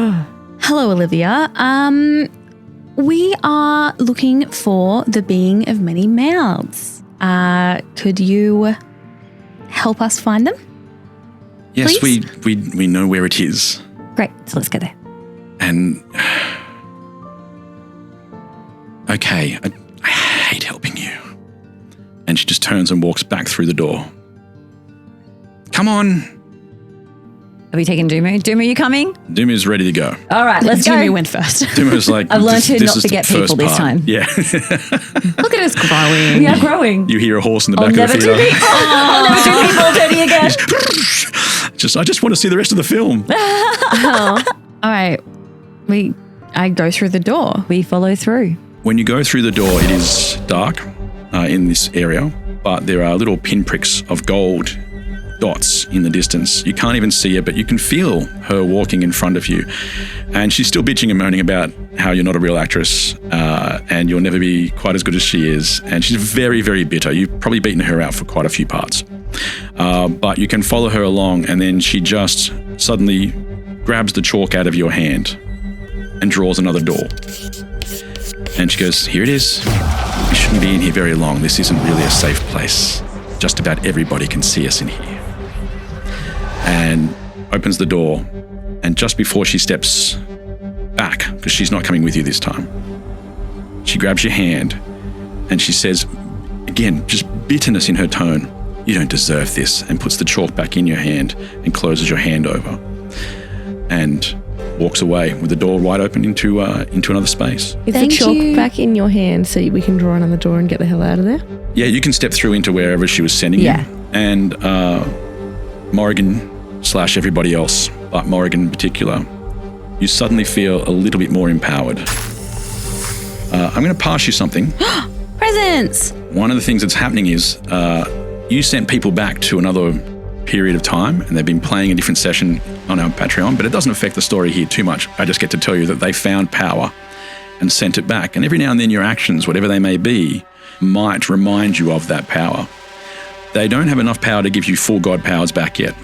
Hello, Olivia. We are looking for the being of many mouths. Could you help us find them? Yes, please? we know where it is. Great, so let's go there. And okay, I hate helping you. And she just turns and walks back through the door. Come on. Are we taking Dumu? Dumu, you coming? Dumu's ready to go. All right, let's go. Dumu went first. Dumu's like, I've learned to this not is the forget first people this part. time. Yeah. Look at us growing. We are growing. You hear a horse in the back I'll of never the do theater. people. I'll never do people dirty again. I just want to see the rest of the film. All right. I go through the door. We follow through. When you go through the door, it is dark in this area, but there are little pinpricks of gold dots in the distance. You can't even see her, but you can feel her walking in front of you. And she's still bitching and moaning about how you're not a real actress and you'll never be quite as good as she is. And she's very, very bitter. You've probably beaten her out for quite a few parts. But you can follow her along, and then she just suddenly grabs the chalk out of your hand and draws another door. And she goes, here it is. We shouldn't be in here very long. This isn't really a safe place. Just about everybody can see us in here. And opens the door. And just before she steps back, because she's not coming with you this time, she grabs your hand and she says, again, just bitterness in her tone, you don't deserve this, and puts the chalk back in your hand and closes your hand over. And walks away with the door wide open into another space. Is the chalk back in your hand so we can draw another door and get the hell out of there? Yeah, you can step through into wherever she was sending you. And Morrigan / everybody else, but Morrigan in particular, you suddenly feel a little bit more empowered. I'm going to pass you something. Presents! One of the things that's happening is you sent people back to another period of time, and they've been playing a different session on our Patreon, but it doesn't affect the story here too much. I just get to tell you that they found power and sent it back. And every now and then your actions, whatever they may be, might remind you of that power. They don't have enough power to give you full god powers back yet,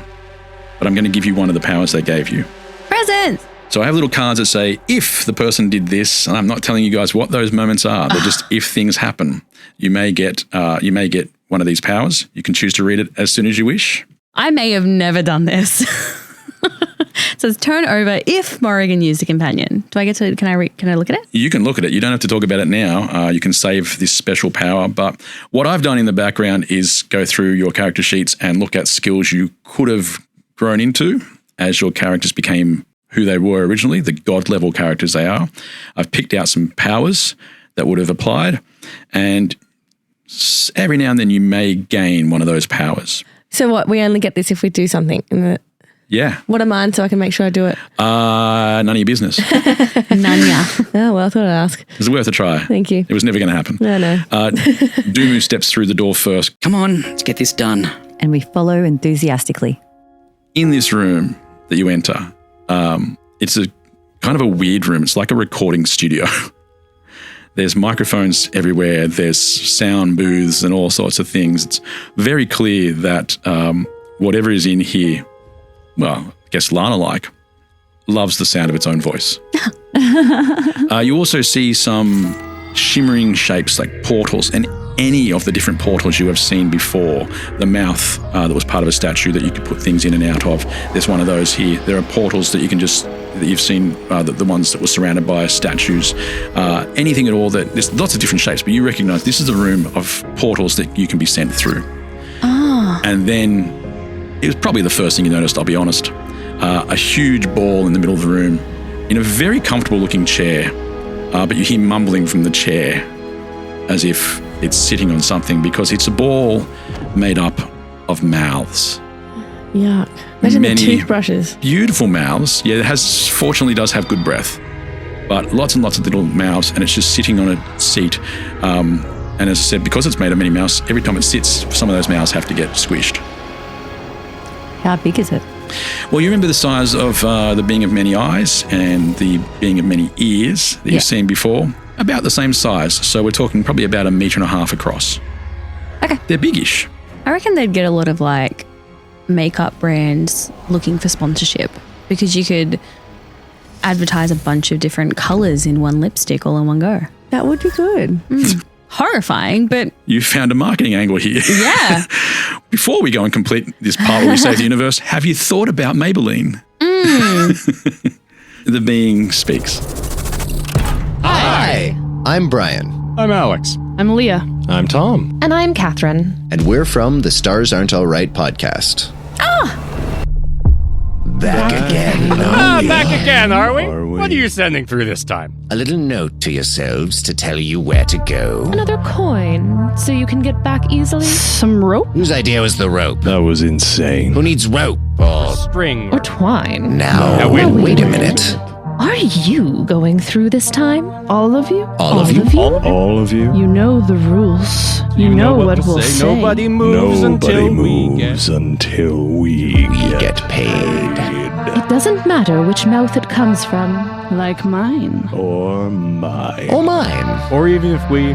but I'm going to give you one of the powers they gave you. Presents! So I have little cards that say, if the person did this, and I'm not telling you guys what those moments are, they're just if things happen, you may get one of these powers. You can choose to read it as soon as you wish. I may have never done this. It says turn over if Morrigan used a companion. Do I get to, can I look at it? You can look at it. You don't have to talk about it now. You can save this special power. But what I've done in the background is go through your character sheets and look at skills you could have grown into as your characters became who they were originally, the god level characters they are. I've picked out some powers that would have applied, and every now and then you may gain one of those powers. So what, we only get this if we do something? Yeah. What are mine so I can make sure I do it? None of your business. Nanya. Oh, well, I thought I'd ask. It's worth a try. Thank you. It was never going to happen. No. Dumu steps through the door first. Come on, let's get this done. And we follow enthusiastically. In this room that you enter, it's a kind of a weird room. It's like a recording studio. There's microphones everywhere. There's sound booths and all sorts of things. It's very clear that whatever is in here, well, I guess Lana loves the sound of its own voice. You also see some shimmering shapes like portals, and any of the different portals you have seen before. The mouth that was part of a statue that you could put things in and out of. There's one of those here. There are portals that you can that you've seen, the ones that were surrounded by statues. Anything at all there's lots of different shapes, but you recognize this is a room of portals that you can be sent through. Oh. And then it was probably the first thing you noticed, I'll be honest. A huge ball in the middle of the room in a very comfortable looking chair, but you hear mumbling from the chair as if it's sitting on something, because it's a ball made up of mouths. Yuck. Imagine the toothbrushes. Beautiful mouths. Yeah, fortunately does have good breath, but lots and lots of little mouths, and it's just sitting on a seat. And as I said, because it's made of many mouths, every time it sits, some of those mouths have to get squished. How big is it? Well, you remember the size of the being of many eyes and the being of many ears that you've seen before? About the same size. So we're talking probably about 1.5 meters across. Okay. They're biggish. I reckon they'd get a lot of makeup brands looking for sponsorship because you could advertise a bunch of different colours in one lipstick all in one go. That would be good. Horrifying, but... You found a marketing angle here. Yeah. Before we go and complete this part where we save the universe, have you thought about Maybelline? The being speaks. Hi, I'm Brian. I'm Alex. I'm Leah. I'm Tom. And I'm Catherine. And we're from the Stars Aren't All Right podcast. Back again. Back again, are we? What are you sending through this time? A little note to yourselves to tell you where to go. Another coin, so you can get back easily. Some rope? Whose idea was the rope? That was insane. Who needs rope? Or string? Or twine? Now, wait a minute. Are you going through this time? All of you? All of you? All of you? You know the rules. You know what we'll say. Nobody moves until we get paid. It doesn't matter which mouth it comes from. Like mine. Or mine. Or mine. Or even if we...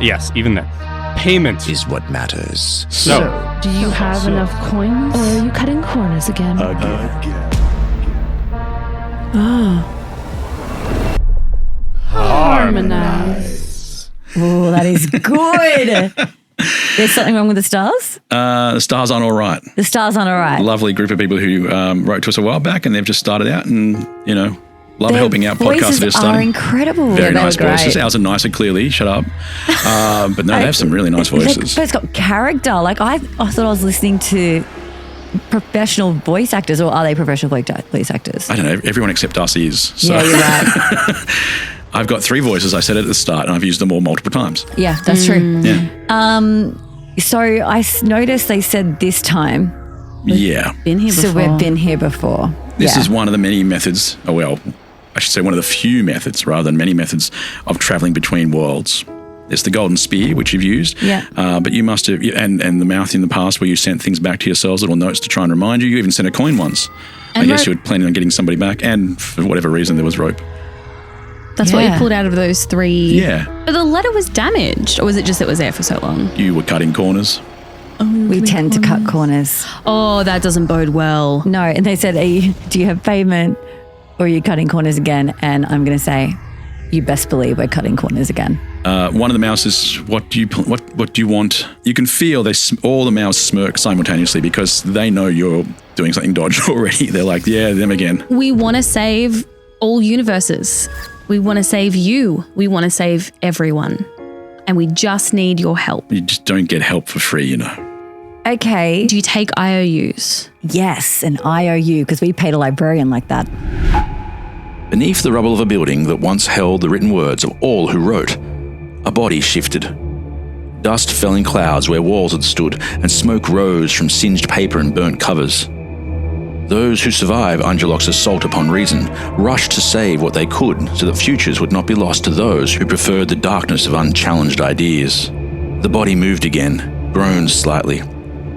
yes, even then. Payment is what matters. So do you have enough coins? Or are you cutting corners again? Harmonize. Oh, that is good. There's something wrong with the stars? The stars aren't all right. The stars aren't all right. Lovely group of people who wrote to us a while back, and they've just started out and, love helping out podcasts that are starting. Are incredible. Very nice voices. Ours are nicer, clearly. Shut up. But no, they have some really nice voices. But it's got character. Like, I thought I was listening to professional voice actors, or are they professional voice actors? I don't know. Everyone except us is. So. Yeah, you're right. I've got 3 voices. I said it at the start, and I've used them all multiple times. Yeah, that's true. Yeah. So I noticed they said this time. Yeah. Been here before. So we've been here before. This is one of the many methods, I should say one of the few methods rather than many methods of traveling between worlds. There's the golden spear, which you've used. Yeah. But you must have, and the mouth in the past where you sent things back to yourselves, little notes to try and remind you. You even sent a coin once. And I guess you were planning on getting somebody back, and for whatever reason, there was rope. That's what you pulled out of those 3. Yeah. But the letter was damaged, or was it just it was there for so long? You were cutting corners. We tend to cut corners. Oh, that doesn't bode well. No, and they said, do you have payment or are you cutting corners again? And I'm going to say, you best believe we're cutting corners again. One of the mouths is, what do you want? You can feel all the mouths smirk simultaneously because they know you're doing something dodgy already. They're like, yeah, them again. We want to save all universes. We want to save you. We want to save everyone. And we just need your help. You just don't get help for free, Okay. Do you take IOUs? Yes, an IOU, because we paid a librarian like that. Beneath the rubble of a building that once held the written words of all who wrote, a body shifted. Dust fell in clouds where walls had stood, and smoke rose from singed paper and burnt covers. Those who survived Angelok's assault upon reason rushed to save what they could so that futures would not be lost to those who preferred the darkness of unchallenged ideas. The body moved again, groaned slightly.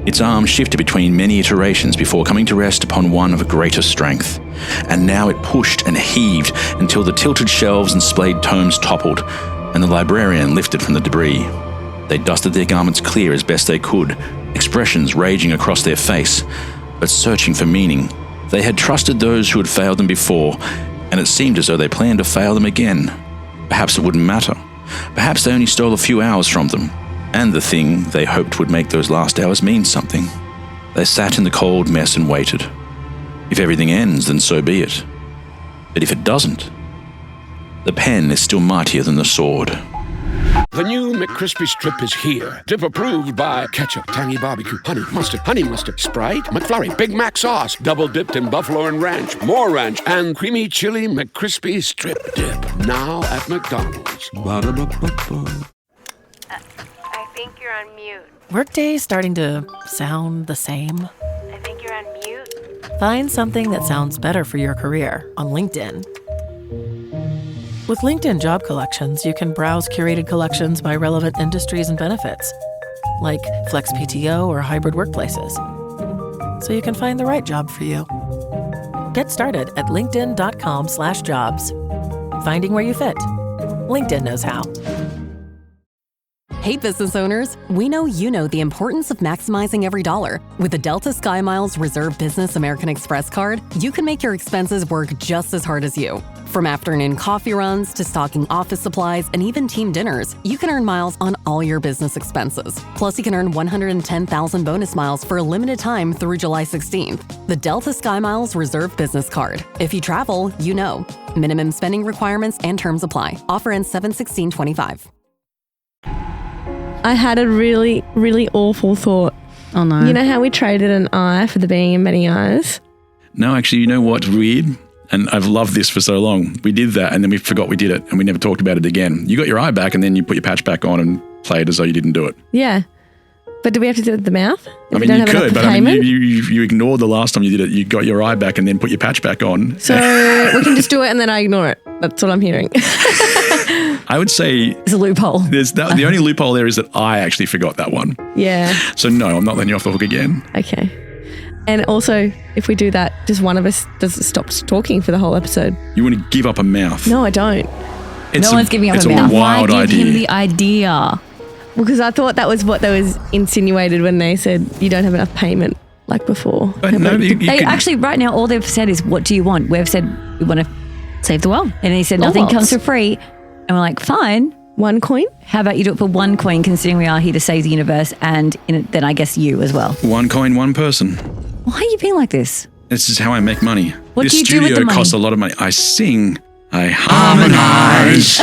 Its arm shifted between many iterations before coming to rest upon one of greater strength. And now it pushed and heaved until the tilted shelves and splayed tomes toppled, and the librarian lifted from the debris. They dusted their garments clear as best they could, expressions raging across their face, but searching for meaning. They had trusted those who had failed them before, and it seemed as though they planned to fail them again. Perhaps it wouldn't matter. Perhaps they only stole a few hours from them, and the thing they hoped would make those last hours mean something. They sat in the cold mess and waited. If everything ends, then so be it. But if it doesn't, the pen is still mightier than the sword. The new McCrispy Strip is here. Dip approved by ketchup, tangy barbecue, honey mustard, Sprite, McFlurry, Big Mac sauce, double dipped in buffalo and ranch, more ranch, and creamy chili McCrispy Strip Dip. Now at McDonald's. Ba-da-ba-ba-ba. I think you're on mute. Workday's starting to sound the same. I think you're on mute. Find something that sounds better for your career on LinkedIn. With LinkedIn Job Collections, you can browse curated collections by relevant industries and benefits, like flex PTO or hybrid workplaces, so you can find the right job for you. Get started at linkedin.com/jobs. Finding where you fit. LinkedIn knows how. Hey business owners, we know you know the importance of maximizing every dollar. With the Delta SkyMiles Reserve Business American Express card, you can make your expenses work just as hard as you. From afternoon coffee runs to stocking office supplies and even team dinners, you can earn miles on all your business expenses. Plus, you can earn 110,000 bonus miles for a limited time through July 16th. The Delta SkyMiles Reserve Business Card. If you travel, you know. Minimum spending requirements and terms apply. Offer ends 7/16/25. I had a really, really awful thought. Oh no. You know how we traded an eye for the being in many eyes? No, actually, you know what's weird? And I've loved this for so long. We did that and then we forgot we did it and we never talked about it again. You got your eye back and then you put your patch back on and played as though you didn't do it. Yeah. But do we have to do it with the mouth? I mean, you could, but I mean, you ignored the last time you did it. You got your eye back and then put your patch back on. So we can just do it and then I ignore it. That's what I'm hearing. I would say it's a loophole. The only loophole there is that I actually forgot that one. Yeah. So no, I'm not letting you off the hook again. Okay. And also, if we do that, just one of us stops talking for the whole episode. You want to give up a mouth? No, I don't. No one's giving up a mouth. It's a wild Why give idea. him the idea? Because I thought that was what they was insinuated when they said you don't have enough payment like before. But no, They actually, right now, all they've said is, what do you want? We've said, we want to save the world. And he said, All nothing worlds. comes for free. And we're like, fine. 1 coin? How about you do it for 1 coin, considering we are here to save the universe and then I guess you as well. 1 coin, 1 person. Why are you being like this? This is how I make money. What this do you do with studio the money? costs a lot of money. I sing. I harmonize.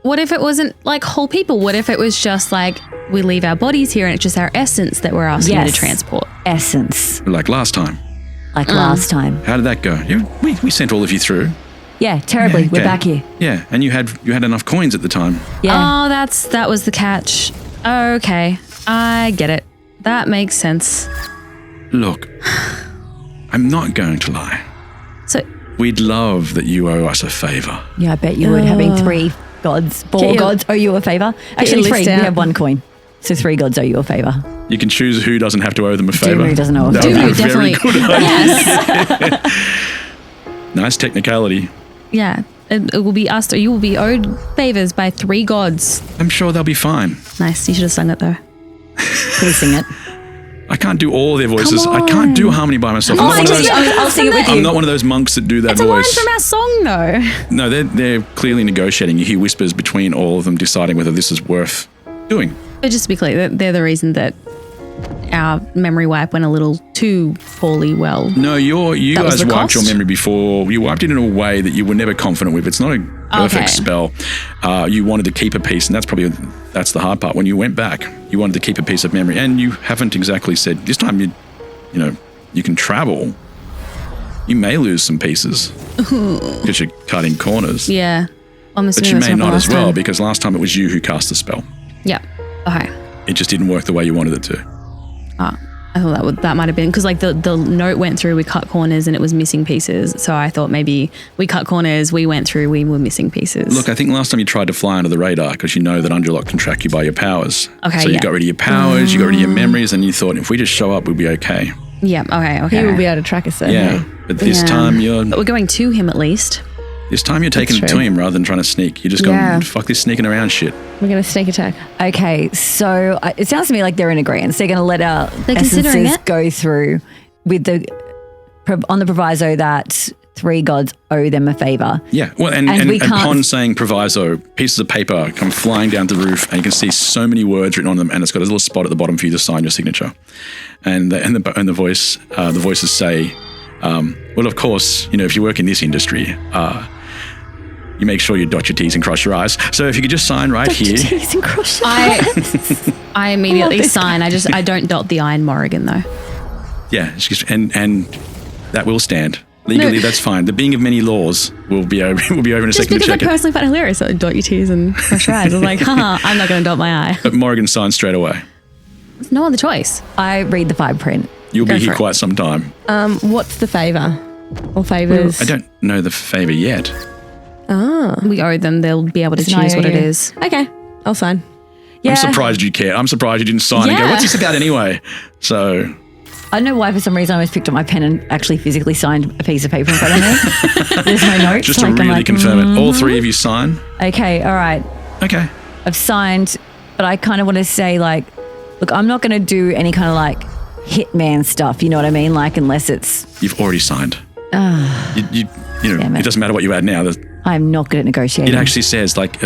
What if it wasn't like whole people? What if it was just like we leave our bodies here and it's just our essence that we're asking you to transport? Essence. Like last time. Like last time. How did that go? We sent all of you through. Yeah, terribly. Yeah, We're okay. back here. Yeah, and you had enough coins at the time. Yeah. Oh, that was the catch. Okay, I get it. That makes sense. Look, I'm not going to lie. So we'd love that you owe us a favor. Yeah, I bet you would, having 3 gods, 4 gods owe you a favor. Actually, 3. We have 1 coin. So 3 gods owe you a favor. You can choose who doesn't have to owe them a favor. Who doesn't owe a That favor. would be a very good idea. Yes. Nice technicality. Yeah, it will be us, or you will be owed favors by 3 gods. I'm sure they'll be fine. Nice. You should have sung it though. Please sing it. I can't do all their voices. I can't do harmony by myself. Oh, I'll sing it with you. I'm not one of those monks that do that It's voice. a line from our song though. No, they're clearly negotiating. You hear whispers between all of them, deciding whether this is worth doing. But just to be clear, they're the reason that our memory wipe went a little too poorly well. No, you That was guys the wiped your cost? memory before. You wiped it in a way that you were never confident with. It's not a perfect Okay. spell. You wanted to keep a piece, and that's the hard part. When you went back, you wanted to keep a piece of memory, and you haven't exactly said this time. You can travel. You may lose some pieces because you're cutting corners. Yeah. I'm But assuming you that's may not not the as last well time. because last time it was you who cast the spell. Yeah. Okay. It just didn't work the way you wanted it to. I thought that might have been because like the note went through, we cut corners and it was missing pieces. So I thought maybe we cut corners, we went through, we were missing pieces. Look, I think last time you tried to fly under the radar because you know that Ungerlock can track you by your powers. Okay, So you yeah. got rid of your powers, you got rid of your memories, and you thought if we just show up, we'll be okay. Yeah. Okay. He will be able to track us though. Yeah. hey? But this Yeah. time But we're going to him at least. you're taking it to true. him rather than trying to sneak. You're just Yeah. going, fuck this sneaking around shit. We're going to sneak attack. Okay, so it sounds to me like they're in agreement. They're going to let our They're considering essences it. go through with on the proviso that 3 gods owe them a favor. Yeah, well, and we can't- upon saying proviso, pieces of paper come flying down to the roof, and you can see so many words written on them, and it's got a little spot at the bottom for you to sign your signature. And the voices say, well, of course, if you work in this industry, you make sure you dot your T's and cross your I's. So if you could just sign right here. T's and cross your I immediately Love this sign. I don't dot the I in Morrigan though. Yeah, and that will stand. Legally, that's fine. The being of many laws will be over in a Just second to because I check it. personally find it hilarious. So dot your T's and cross your I's. I was like, haha, I'm not going to dot my I. But Morrigan signs straight away. There's no other choice. I read the fine print. You'll Go be for here it. quite some time. What's the favour? Or favours? I don't know the favour yet. Ah. We owe them. They'll be able to It's an choose what it IOU. is. Okay, I'll sign. Yeah. I'm surprised you care. I'm surprised you didn't sign and go, Yeah. what's this about anyway? So I don't know why for some reason I always picked up my pen and actually physically signed a piece of paper in front of me. There's no notes. just to I'm really like, confirm it, all 3 of you sign. Okay, all right. Okay. I've signed, but I kind of want to say, like, look, I'm not going to do any kind of like hitman stuff. You know what I mean? Like, unless it's. You've already signed. You know, it doesn't matter what you add now. I'm not good at negotiating. It actually says, like,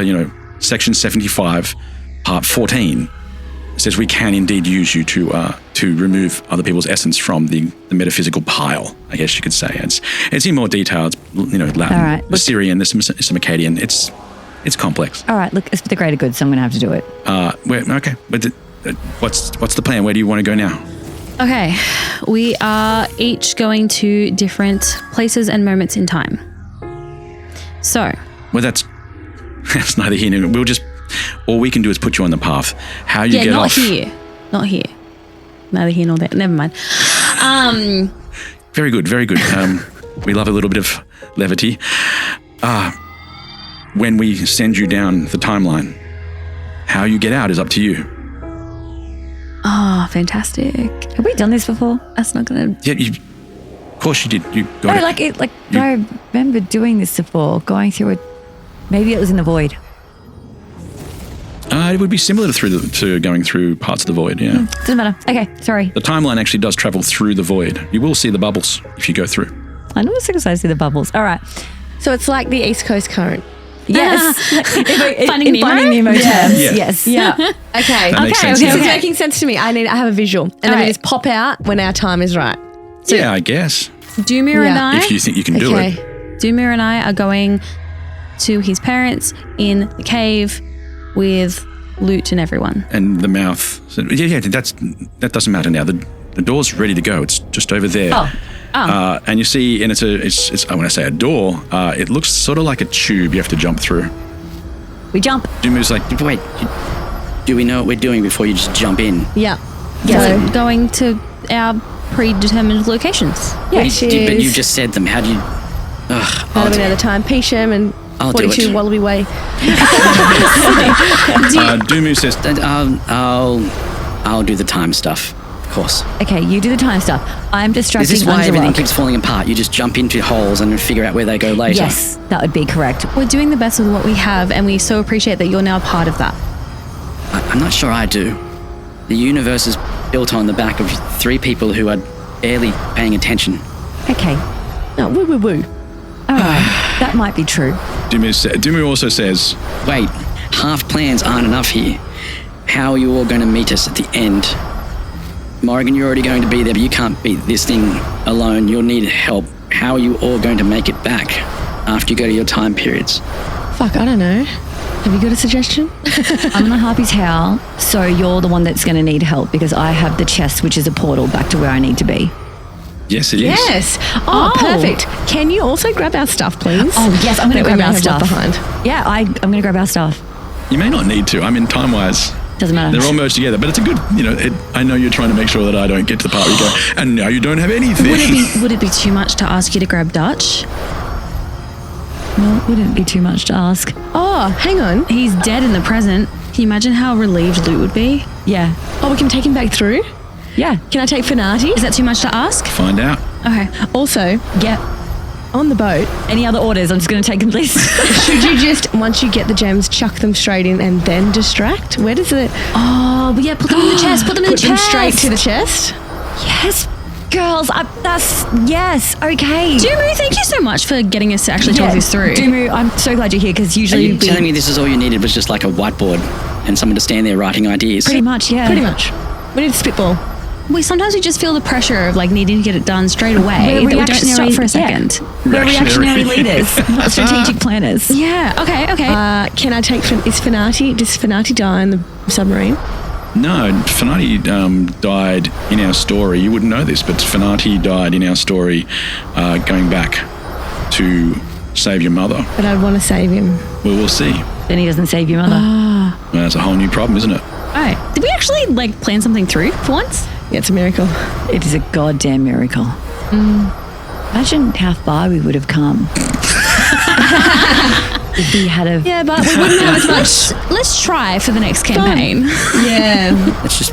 Section 75, Part 14 says we can indeed use you to remove other people's essence from the metaphysical pile, I guess you could say. It's in more detail. It's, Latin, All right. Assyrian, there's some Akkadian. It's complex. All right, look, it's for the greater good, so I'm going to have to do it. Okay. But what's the plan? Where do you want to go now? Okay, we are each going to different places and moments in time. So. Well, that's neither here nor there. All we can do is put you on the path. How you get off. Not here. Neither here nor there. Never mind. Very good, very good. We love a little bit of levity. When we send you down the timeline, how you get out is up to you. Oh, fantastic. Have we done this before? That's not going to... Yeah, of course you did. You got it. I remember doing this before, going through it. Maybe it was in the void. It would be similar to going through parts of the void, yeah. Doesn't matter. Okay, sorry. The timeline actually does travel through the void. You will see the bubbles if you go through. I know as soon as I see the bubbles. All right. So it's like the East Coast current. Yes. Finding Nemo? Finding Nemo terms. Yeah. Yes. Yeah. Okay. That makes sense, This yeah. is making sense to me. I have a visual. And then we just pop out when our time is right. So, yeah, I guess. Doomir and I... If you think you can do it. Doomir and I are going to his parents in the cave with loot and everyone. And the mouth. So, that doesn't matter now. The door's ready to go. It's just over there. And you see, and it's when I say a door, it looks sort of like a tube you have to jump through. We jump. Dumu's like, wait, do we know what we're doing before you just jump in? Yeah. We're going to our predetermined locations. Yeah, but you just said them. How do you... Out of another time. Peasham and I'll do 42 it. Wallaby Way. Dumu says, I'll do the time stuff. Of course. Okay, you do the time stuff. I'm distracting Is this why Underlock. everything keeps falling apart? You just jump into holes and figure out where they go later? Yes, that would be correct. We're doing the best with what we have, and we so appreciate that you're now a part of that. I'm not sure I do. The universe is built on the back of 3 people who are barely paying attention. Okay. No, woo. All right, that might be true. Dumu also says, wait, half plans aren't enough here. How are you all going to meet us at the end? Morrigan, you're already going to be there, but you can't beat this thing alone. You'll need help. How are you all going to make it back after you go to your time periods? Fuck, I don't know. Have you got a suggestion? I'm on Harpy's Howl, so you're the one that's going to need help because I have the chest, which is a portal back to where I need to be. Yes, it is. Yes. Oh, perfect. Can you also grab our stuff, please? Oh, yes, I'm going to grab our stuff. Behind. Yeah, I'm going to grab our stuff. You may not need to. I mean, time-wise... Doesn't matter. They're all merged together, but it's a good, I know you're trying to make sure that I don't get to the part where you go, and now you don't have anything. Would it be too much to ask you to grab Dutch? No, it wouldn't be too much to ask. Oh, hang on. He's dead in the present. Can you imagine how relieved Lou would be? Yeah. Oh, we can take him back through? Yeah. Can I take Finati? Is that too much to ask? Find out. Okay. Also, on the boat. Any other orders? I'm just going to take them, please. Should you just, once you get the gems, chuck them straight in and then distract? Where does it... Oh, but yeah, put them in the chest. Put them in the chest. Put them straight to the chest? Yes, girls. Yes, okay. Dumu, thank you so much for getting us to actually talk this through. Dumu, I'm so glad you're here because Are usually... you telling me this is all you needed was just like a whiteboard and someone to stand there writing ideas? Pretty much, yeah. Pretty much. We need to spitball. Sometimes we just feel the pressure of needing to get it done straight away. We're that we don't stop for a second. We're reactionary leaders, not strategic planners. Yeah, okay. Can I take... Does Finati die in the submarine? No, Finati died in our story. You wouldn't know this, but Finati died in our story going back to save your mother. But I'd want to save him. Well, we'll see. Then he doesn't save your mother. Well, that's a whole new problem, isn't it? Alright. Did we actually plan something through for once? Yeah, it's a miracle. It is a goddamn miracle. Imagine how far we would have come. If we had a... Yeah, but we wouldn't have as much. Let's try for the next campaign. Yeah. Let's just...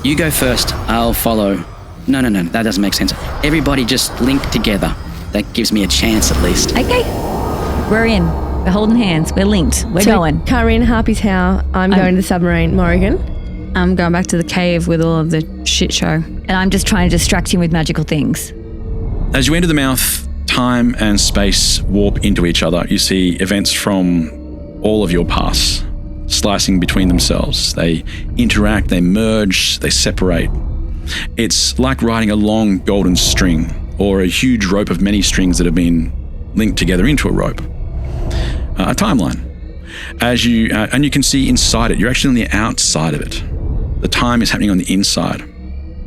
You go first, I'll follow. No, that doesn't make sense. Everybody just link together. That gives me a chance at least. Okay. We're in. We're holding hands. We're linked. We're going. Kaa'Riin, Harpy's how. I'm going to the submarine. Morrigan? I'm going back to the cave with all of the shit show. And I'm just trying to distract him with magical things. As you enter the mouth, time and space warp into each other. You see events from all of your pasts slicing between themselves. They interact, they merge, they separate. It's like riding a long golden string or a huge rope of many strings that have been linked together into a rope. A timeline. And you can see inside it. You're actually on the outside of it. The time is happening on the inside.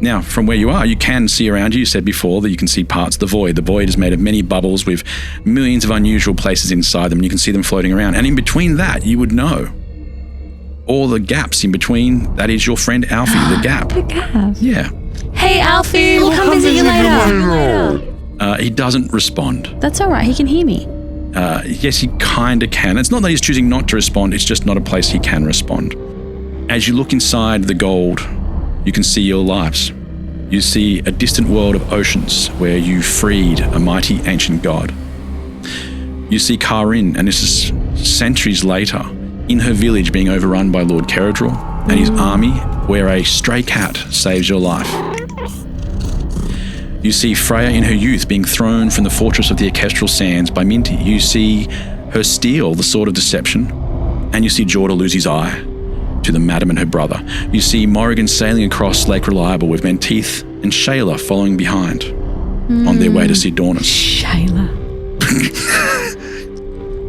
Now, from where you are, you can see around you. You said before that you can see parts of the void. The void is made of many bubbles with millions of unusual places inside them. You can see them floating around. And in between that, you would know all the gaps in between. That is your friend Alfie, the gap. The gap. Yeah. Hey, Alfie, we'll come visit you later. He doesn't respond. That's all right. He can hear me. Yes, he kind of can. It's not that he's choosing not to respond. It's just not a place he can respond. As you look inside the gold, you can see your lives. You see a distant world of oceans where you freed a mighty ancient god. You see Kaa'Riin, and this is centuries later, in her village being overrun by Lord Caradril and his army, where a stray cat saves your life. You see Freya in her youth being thrown from the fortress of the Orchestral Sands by Minty. You see her steal the Sword of Deception, and you see Jorda lose his eye to the madam and her brother. You see Morrigan sailing across Lake Reliable with Menteith and Shayla following behind on their way to see Dornus. Shayla.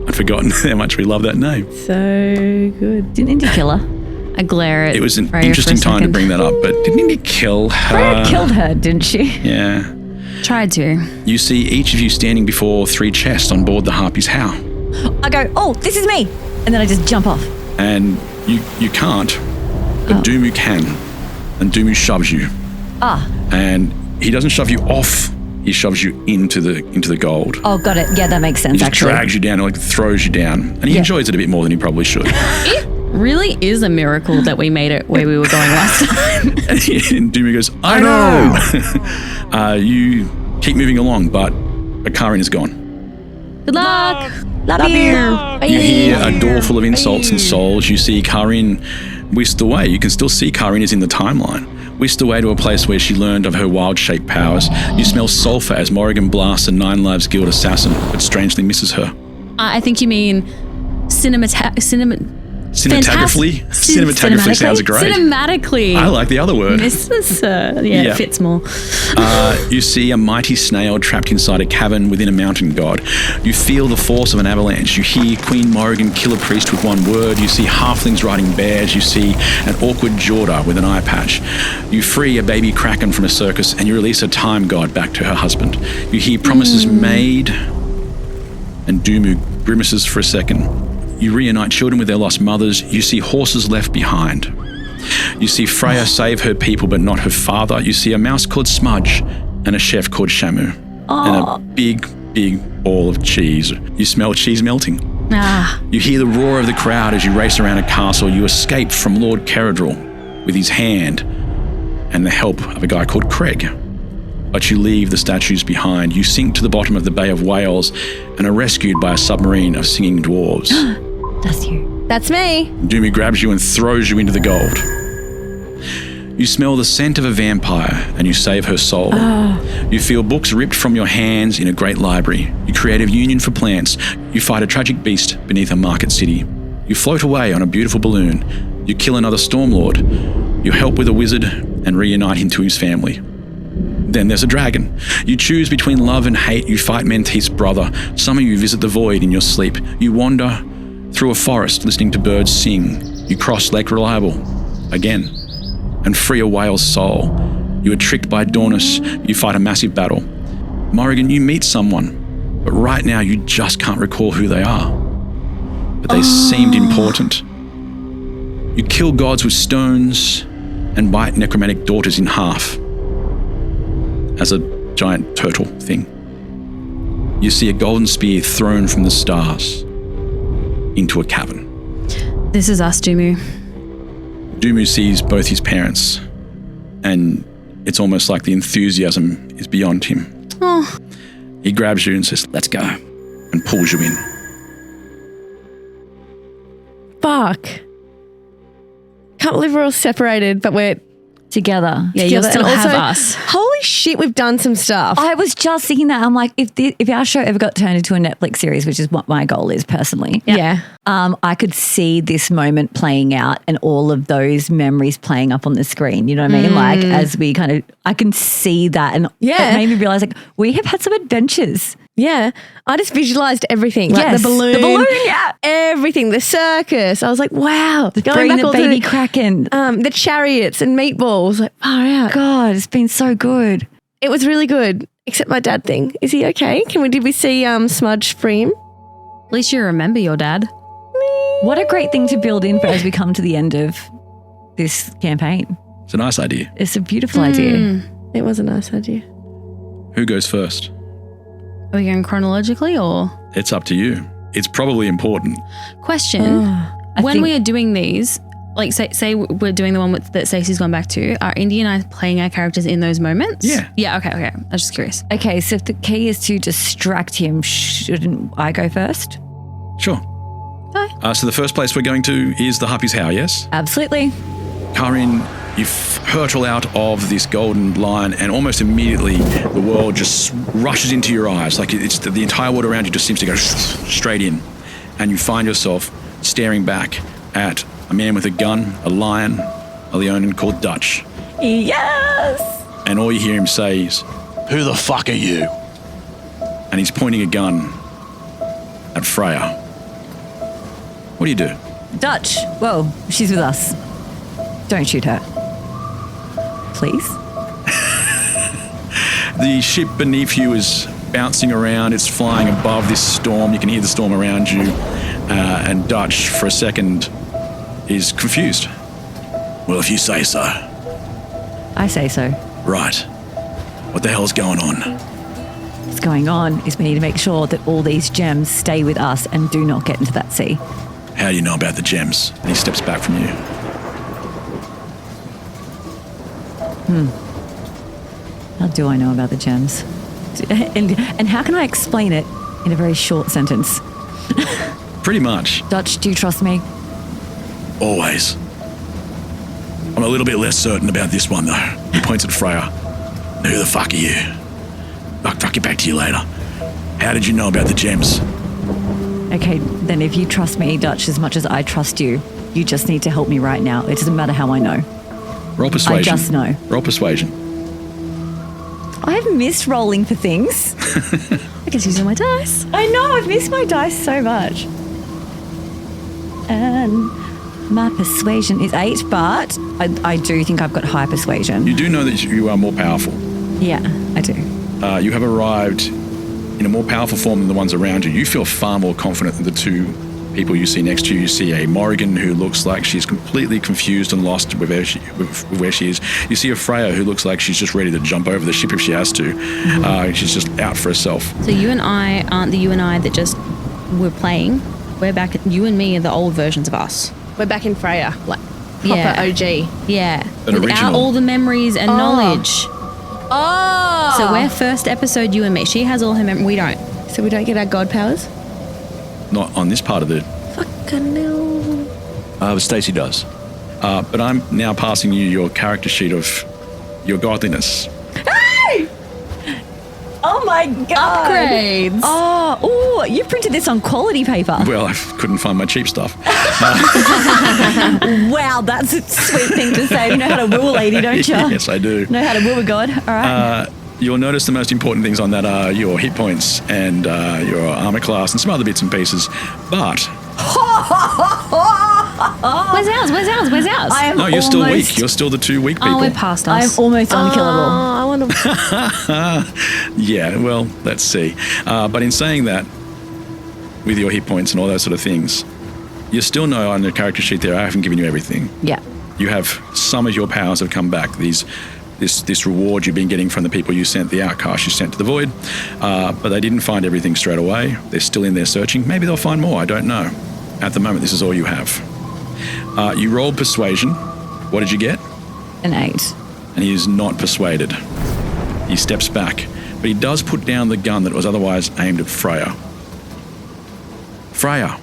I'd forgotten how much we love that name. So good. Didn't Indy kill her? I glare at It was an Freya interesting for a time to second. bring that up, but didn't Indy kill her? Freya killed her, didn't she? Yeah. Tried to. You see each of you standing before 3 chests on board the Harpy's How. I go, oh, this is me. And then I just jump off. And you can't, but Doomu can. And Doomu shoves you. Ah. And he doesn't shove you off, he shoves you into the gold. Oh, got it. Yeah, that makes sense, He just actually. drags you down, like throws you down. And he enjoys it a bit more than he probably should. It really is a miracle that we made it where we were going last time. And Doomu goes, I know! You keep moving along, but Kaa'Riin is gone. Good luck. Love you. You hear a door full of insults and souls. You see Kaa'Riin whisked away. You can still see Kaa'Riin is in the timeline. Whisked away to a place where she learned of her wild shape powers. You smell sulfur as Morrigan blasts a 9 Lives Guild assassin, but strangely misses her. I think you mean Cinematographically? Cinematographically sounds great. Cinematically. I like the other word. Mrs. It fits more. You see a mighty snail trapped inside a cavern within a mountain god. You feel the force of an avalanche. You hear Queen Morrigan kill a priest with one word. You see halflings riding bears. You see an awkward Jorda with an eye patch. You free a baby kraken from a circus and you release a time god back to her husband. You hear promises made, and Doomu grimaces for a second. You reunite children with their lost mothers. You see horses left behind. You see Freya save her people but not her father. You see a mouse called Smudge and a chef called Shamu. And a big, big ball of cheese. You smell cheese melting. You hear the roar of the crowd as you race around a castle. You escape from Lord Caradril with his hand and the help of a guy called Craig. But you leave the statues behind. You sink to the bottom of the Bay of Whales and are rescued by a submarine of singing dwarves. That's you. That's me. Doomu grabs you and throws you into the gold. You smell the scent of a vampire and you save her soul. You feel books ripped from your hands in a great library. You create a union for plants. You fight a tragic beast beneath a market city. You float away on a beautiful balloon. You kill another Stormlord. You help with a wizard and reunite him to his family. Then there's a dragon. You choose between love and hate. You fight Menteith's brother. Some of you visit the void in your sleep. You wander through a forest listening to birds sing. You cross Lake Reliable again and free a whale's soul. You are tricked by Dornus. You fight a massive battle. Morrigan, you meet someone, but right now you just can't recall who they are. But they seemed important. You kill gods with stones and bite necromantic daughters in half as a giant turtle thing. You see a golden spear thrown from the stars into a cavern. This is us, Doomu. Doomu sees both his parents, and it's almost like the enthusiasm is beyond him. Oh. He grabs you and says, let's go, and pulls you in. Fuck. Can't believe we're all separated, but we're together. Yeah, you'll still And have also, us. Holy shit, we've done some stuff. I was just thinking that. I'm like, if our show ever got turned into a Netflix series, which is what my goal is personally, Yeah. I could see this moment playing out and all of those memories playing up on the screen. You know what I mean? Like as we kind of, I can see that, and Yeah. it made me realize like we have had some adventures. Yeah. I just visualized everything. Like Yes, the balloon. the balloon, yeah. Everything. The circus. I was like, wow. Bring the baby Kraken. The chariots and meatballs. Like, far out. God, it's been so good. It was really good. Except my dad thing. Is he okay? Did we see Smudge free him? At least you remember your dad. What a great thing to build in for as we come to the end of this campaign. It's a nice idea. It's a beautiful idea. It was a nice idea. Who goes first? Are we going chronologically or? It's up to you. It's probably important. Question. When we are doing these, like say we're doing the one that Stacey's gone back to, are Indy and I playing our characters in those moments? Yeah. Yeah, okay. I was just curious. Okay, so if the key is to distract him, shouldn't I go first? Sure. So the first place we're going to is the Huppy's How, yes? Absolutely. Kaa'Riin, you hurtle out of this golden line and almost immediately the world just rushes into your eyes. Like it's the entire world around you just seems to go straight in. And you find yourself staring back at a man with a gun, a lion, a Leonin called Dutch. Yes! And all you hear him say is, "Who the fuck are you?" And he's pointing a gun at Freya. What do you do? Dutch, whoa, she's with us. Don't shoot her. Please? The ship beneath you is bouncing around. It's flying above this storm. You can hear the storm around you. And Dutch, for a second, is confused. Well, if you say so. I say so. Right. What the hell's going on? What's going on is we need to make sure that all these gems stay with us and do not get into that sea. How do you know about the gems? And he steps back from you. How do I know about the gems? And how can I explain it in a very short sentence? Pretty much. Dutch, do you trust me? Always. I'm a little bit less certain about this one, though. He points at Freya. Who the fuck are you? I'll get back to you later. How did you know about the gems? Okay, then if you trust me, Dutch, as much as I trust you, you just need to help me right now. It doesn't matter how I know. Roll persuasion. I just know. Roll persuasion. I've missed rolling for things. I guess using my dice. I know, I've missed my dice so much. And my persuasion is 8, but I do think I've got high persuasion. You do know that you are more powerful. Yeah, I do. You have arrived in a more powerful form than the ones around you. You feel far more confident than the two people you see next to you. You see a Morrigan who looks like she's completely confused and lost with where she is. You see a Freya who looks like she's just ready to jump over the ship if she has to. She's just out for herself. So you and I aren't the you and I that just were playing. We're back at you and me are the old versions of us. We're back in Freya, like proper OG. Yeah. An Without original. all the memories and knowledge. Oh. So we're first episode you and me. She has all her memories. We don't. So we don't get our god powers? Not on this part of the... Fucking hell. But Stacey does. But I'm now passing you your character sheet of your godliness. Hey! Oh my god! Upgrades. Oh, you printed this on quality paper. Well, I couldn't find my cheap stuff. Wow, that's a sweet thing to say. You know how to woo a lady, don't you? Yes, I do. Know how to woo a god. All right. You'll notice the most important things on that are your hit points and your armor class and some other bits and pieces. But... Where's ours? Where's ours? Where's ours? No, you're still weak. You're still the two weak people. Oh, we're past us. I'm almost unkillable. I want to... Yeah, well, let's see. But in saying that, with your hit points and all those sort of things, you still know on the character sheet there, I haven't given you everything. Yeah. You have some of your powers have come back. This reward you've been getting from the people you sent, the outcast you sent to the void, but they didn't find everything straight away. They're still in there searching. Maybe they'll find more. I don't know. At the moment, this is all you have. You rolled persuasion. What did you get? An 8. And he is not persuaded. He steps back, but he does put down the gun that was otherwise aimed at Freya. Freya,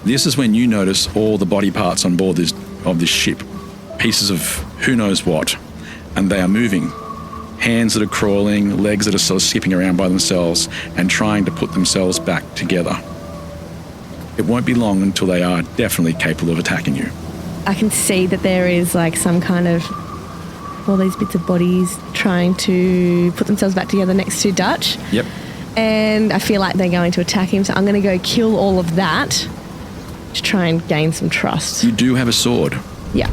This is when you notice all the body parts on board of this ship, pieces of who knows what, and they are moving. Hands that are crawling, legs that are sort of skipping around by themselves and trying to put themselves back together. It won't be long until they are definitely capable of attacking you. I can see that there is like some kind of all these bits of bodies trying to put themselves back together next to Dutch. Yep. And I feel like they're going to attack him, so I'm going to go kill all of that to try and gain some trust. You do have a sword. Yeah.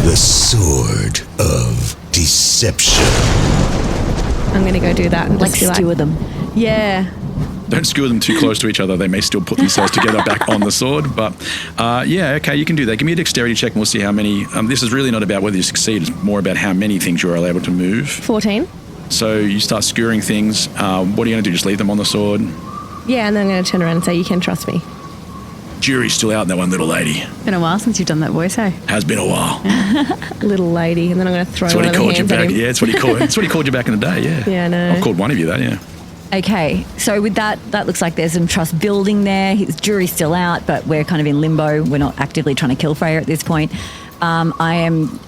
The Sword of Deception. I'm going to go do that and Like just be skewer them. Yeah. Don't skewer them too close to each other. They may still put themselves together back on the sword. But yeah, okay, you can do that. Give me a dexterity check and we'll see how many. This is really not about whether you succeed. It's more about how many things you're able to move. 14. So you start skewering things. What are you going to do? Just leave them on the sword? Yeah, and then I'm going to turn around and say, you can trust me. Jury's still out, that one little lady. Been a while since you've done that voice, hey? Has been a while. Little lady. And then I'm going to throw That's one what of he the called you hands at back. him. Yeah, that's what he called you back in the day, yeah. Yeah, I know. I've called one of you that, yeah. Okay, so with that looks like there's some trust building there. His jury's still out, but we're kind of in limbo. We're not actively trying to kill Freya at this point. I am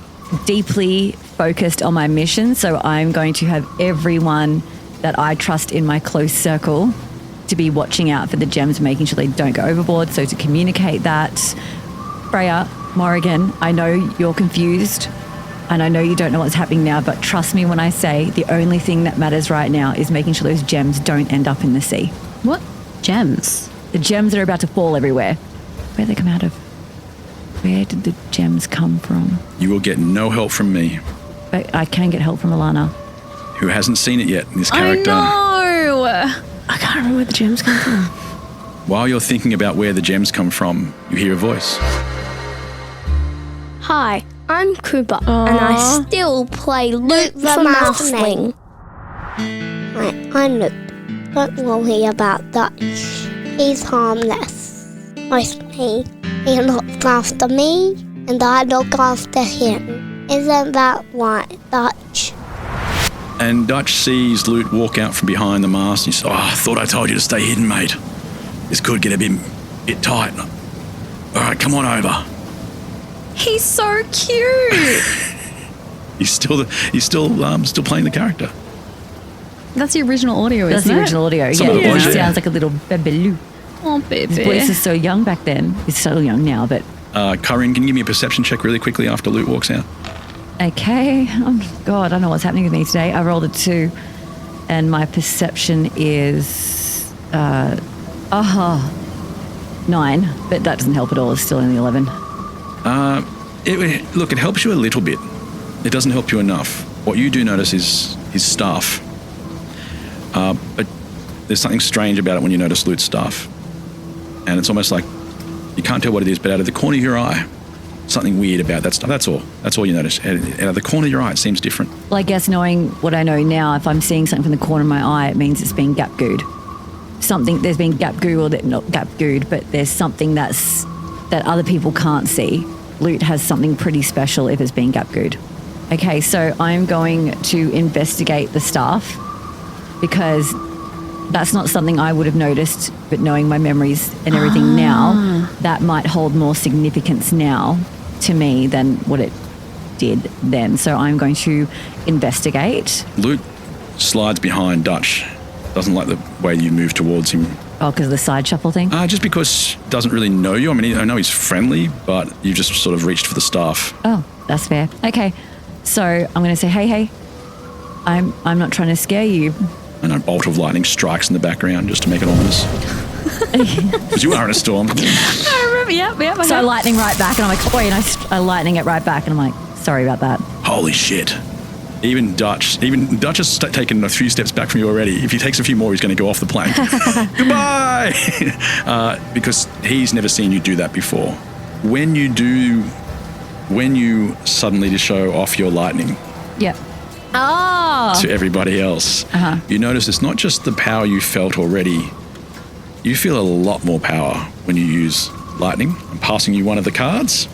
deeply focused on my mission, so I'm going to have everyone that I trust in my close circle to be watching out for the gems, making sure they don't go overboard. So to communicate that, Freya, Morrigan, I know you're confused and I know you don't know what's happening now, but trust me when I say the only thing that matters right now is making sure those gems don't end up in the sea. What gems? The gems that are about to fall everywhere. Where'd they come out of? Where did the gems come from? You will get no help from me. But I can get help from Alana. Who hasn't seen it yet, this character. I I can't remember where the gems come from. While you're thinking about where the gems come from, you hear a voice. Hi, I'm Cooper, and I still play Luke the Mouseling. Hi, I'm Luke. Don't worry about Dutch. He's harmless. Mostly, he looks after me, and I look after him. Isn't that right, Dutch? And Dutch sees Loot walk out from behind the mast and he says, I thought I told you to stay hidden, mate. This could get a bit tight. All right, come on over. He's so cute. He's still playing the character. That's the original audio, That's isn't the it? original audio. Some of it was, He yeah. sounds like a little baby. Oh, baby. His voice is so young back then. He's so young now, but... Kaa'Riin, can you give me a perception check really quickly after Loot walks out? Okay. Oh, God, I don't know what's happening with me today. I rolled a 2, and my perception is 9, but that doesn't help at all. It's still only 11. It helps you a little bit. It doesn't help you enough. What you do notice is his staff. But there's something strange about it when you notice Loot's staff. And it's almost like you can't tell what it is, but out of the corner of your eye, something weird about that stuff. That's all. That's all you notice. Out of the corner of your eye, it seems different. Well, I guess knowing what I know now, if I'm seeing something from the corner of my eye, it means it's been gap-gooed. There's been gap-goo or not gap-gooed, but there's something that other people can't see. Loot has something pretty special if it's been gap-gooed. Okay, so I'm going to investigate the staff because that's not something I would have noticed, but knowing my memories and everything now, that might hold more significance now to me than what it did then. So I'm going to investigate. Loot slides behind Dutch. Doesn't like the way you move towards him. Oh, because of the side shuffle thing? Just because he doesn't really know you. I mean, I know he's friendly, but you've just sort of reached for the staff. Oh, that's fair. Okay, so I'm going to say, hey, I'm not trying to scare you. And a bolt of lightning strikes in the background just to make it ominous. Because you are in a storm. I remember, yep. So lightning right back, and I'm like, wait, and I lightning it right back, and I'm like, sorry about that. Holy shit. Even Dutch has taken a few steps back from you already. If he takes a few more, he's going to go off the plank. Goodbye! Because he's never seen you do that before. When you suddenly just show off your lightning Yep. to everybody else, you notice it's not just the power you felt already. You feel a lot more power when you use lightning. I'm passing you one of the cards.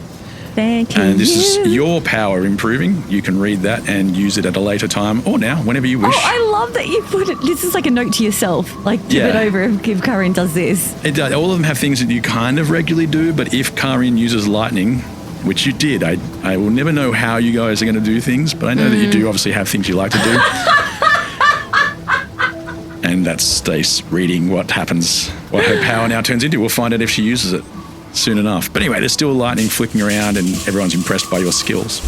Thank you. And this is your power improving. You can read that and use it at a later time or now, whenever you wish. Oh, I love that you put it. This is like a note to yourself. Like, give it over if Kaa'Riin does this. It does. All of them have things that you kind of regularly do, but if Kaa'Riin uses lightning, which you did, I will never know how you guys are going to do things, but I know that you do obviously have things you like to do. And that's Stace reading what happens, what her power now turns into. We'll find out if she uses it soon enough. But anyway, there's still lightning flicking around and everyone's impressed by your skills.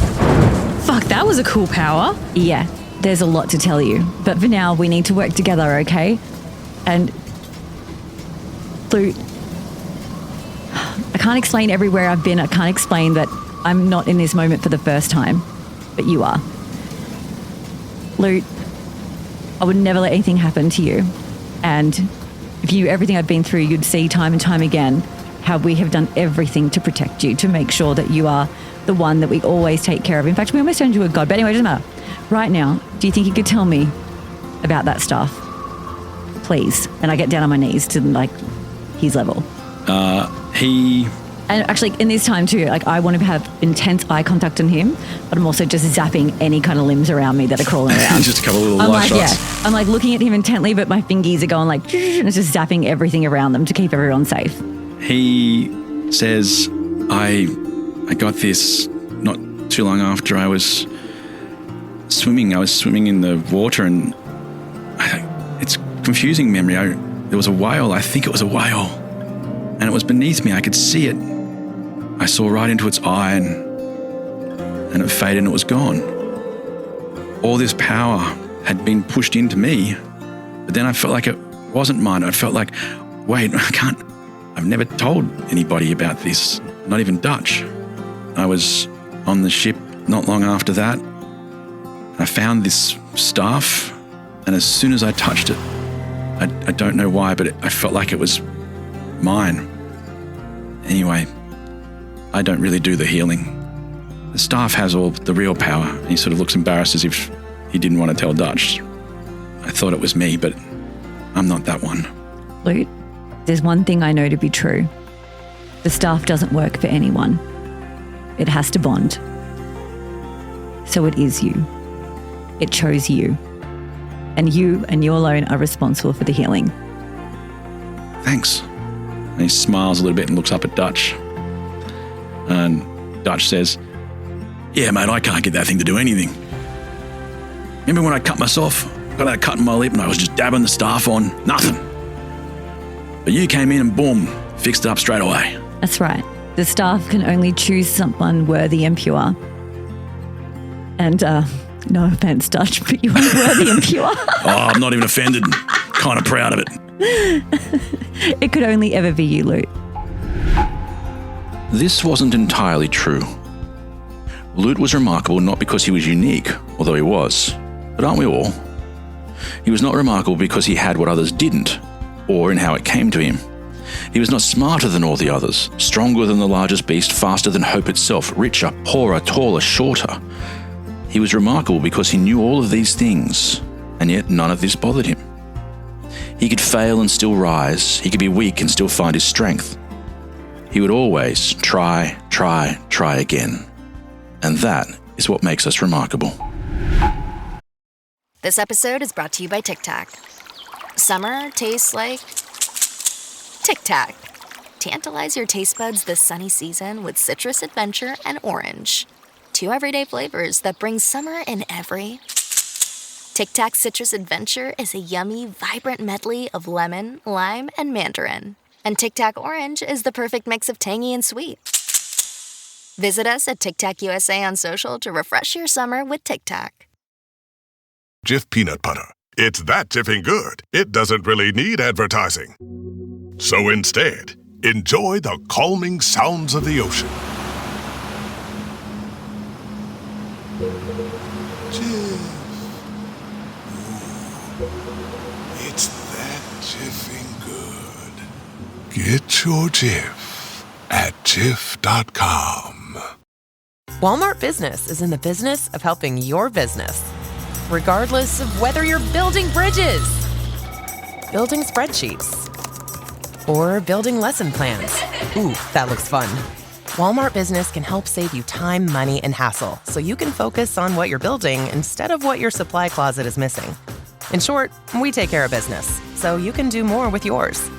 Fuck, that was a cool power. Yeah, there's a lot to tell you. But for now, we need to work together, okay? And Lute, I can't explain everywhere I've been. I can't explain that I'm not in this moment for the first time, but you are. Lute, I would never let anything happen to you. And if you knew everything I've been through, you'd see time and time again how we have done everything to protect you, to make sure that you are the one that we always take care of. In fact, we almost turned you a god. But anyway, it doesn't matter. Right now, do you think you could tell me about that stuff? Please. And I get down on my knees to, like, his level. And actually, in this time too, like, I want to have intense eye contact on him, but I'm also just zapping any kind of limbs around me that are crawling around. Just a couple of little light shots. Yeah, I'm like looking at him intently, but my fingies are going like, and it's just zapping everything around them to keep everyone safe. He says, I got this not too long after I was swimming. I was swimming in the water, and it's confusing memory. There was a whale. I think it was a whale, and it was beneath me. I could see it. I saw right into its eye, and it faded and it was gone. All this power had been pushed into me, but then I felt like it wasn't mine. I felt like, wait, I've never told anybody about this, not even Dutch. I was on the ship not long after that. I found this staff, and as soon as I touched it, I don't know why, but I felt like it was mine. Anyway, I don't really do the healing. The staff has all the real power. He sort of looks embarrassed as if he didn't want to tell Dutch. I thought it was me, but I'm not that one. Lute, there's one thing I know to be true. The staff doesn't work for anyone. It has to bond. So it is you. It chose you. And you alone are responsible for the healing. Thanks. And he smiles a little bit and looks up at Dutch. And Dutch says, yeah, mate, I can't get that thing to do anything. Remember when I cut myself? Got that cut in my lip and I was just dabbing the staff on? Nothing. But you came in and boom, fixed it up straight away. That's right. The staff can only choose someone worthy and pure. And no offense, Dutch, but you aren't worthy and pure. Oh, I'm not even offended. Kind of proud of it. It could only ever be you, Lute. This wasn't entirely true. Lute was remarkable not because he was unique, although he was, but aren't we all? He was not remarkable because he had what others didn't, or in how it came to him. He was not smarter than all the others, stronger than the largest beast, faster than hope itself, richer, poorer, taller, shorter. He was remarkable because he knew all of these things, and yet none of this bothered him. He could fail and still rise. He could be weak and still find his strength. He would always try again. And that is what makes us remarkable. This episode is brought to you by Tic Tac. Summer tastes like Tic Tac. Tantalize your taste buds this sunny season with citrus adventure and orange. 2 everyday flavors that bring summer in every. Tic Tac Citrus Adventure is a yummy, vibrant medley of lemon, lime, and mandarin. And Tic Tac Orange is the perfect mix of tangy and sweet. Visit us at Tic Tac USA on social to refresh your summer with Tic Tac. Jif peanut butter. It's that jiffing good, it doesn't really need advertising. So instead, enjoy the calming sounds of the ocean. Jif. Ooh, it's that jiffing good. Get your Jif at Jif.com. Walmart Business is in the business of helping your business, regardless of whether you're building bridges, building spreadsheets, or building lesson plans. Ooh, that looks fun. Walmart Business can help save you time, money, and hassle so you can focus on what you're building instead of what your supply closet is missing. In short, we take care of business so you can do more with yours.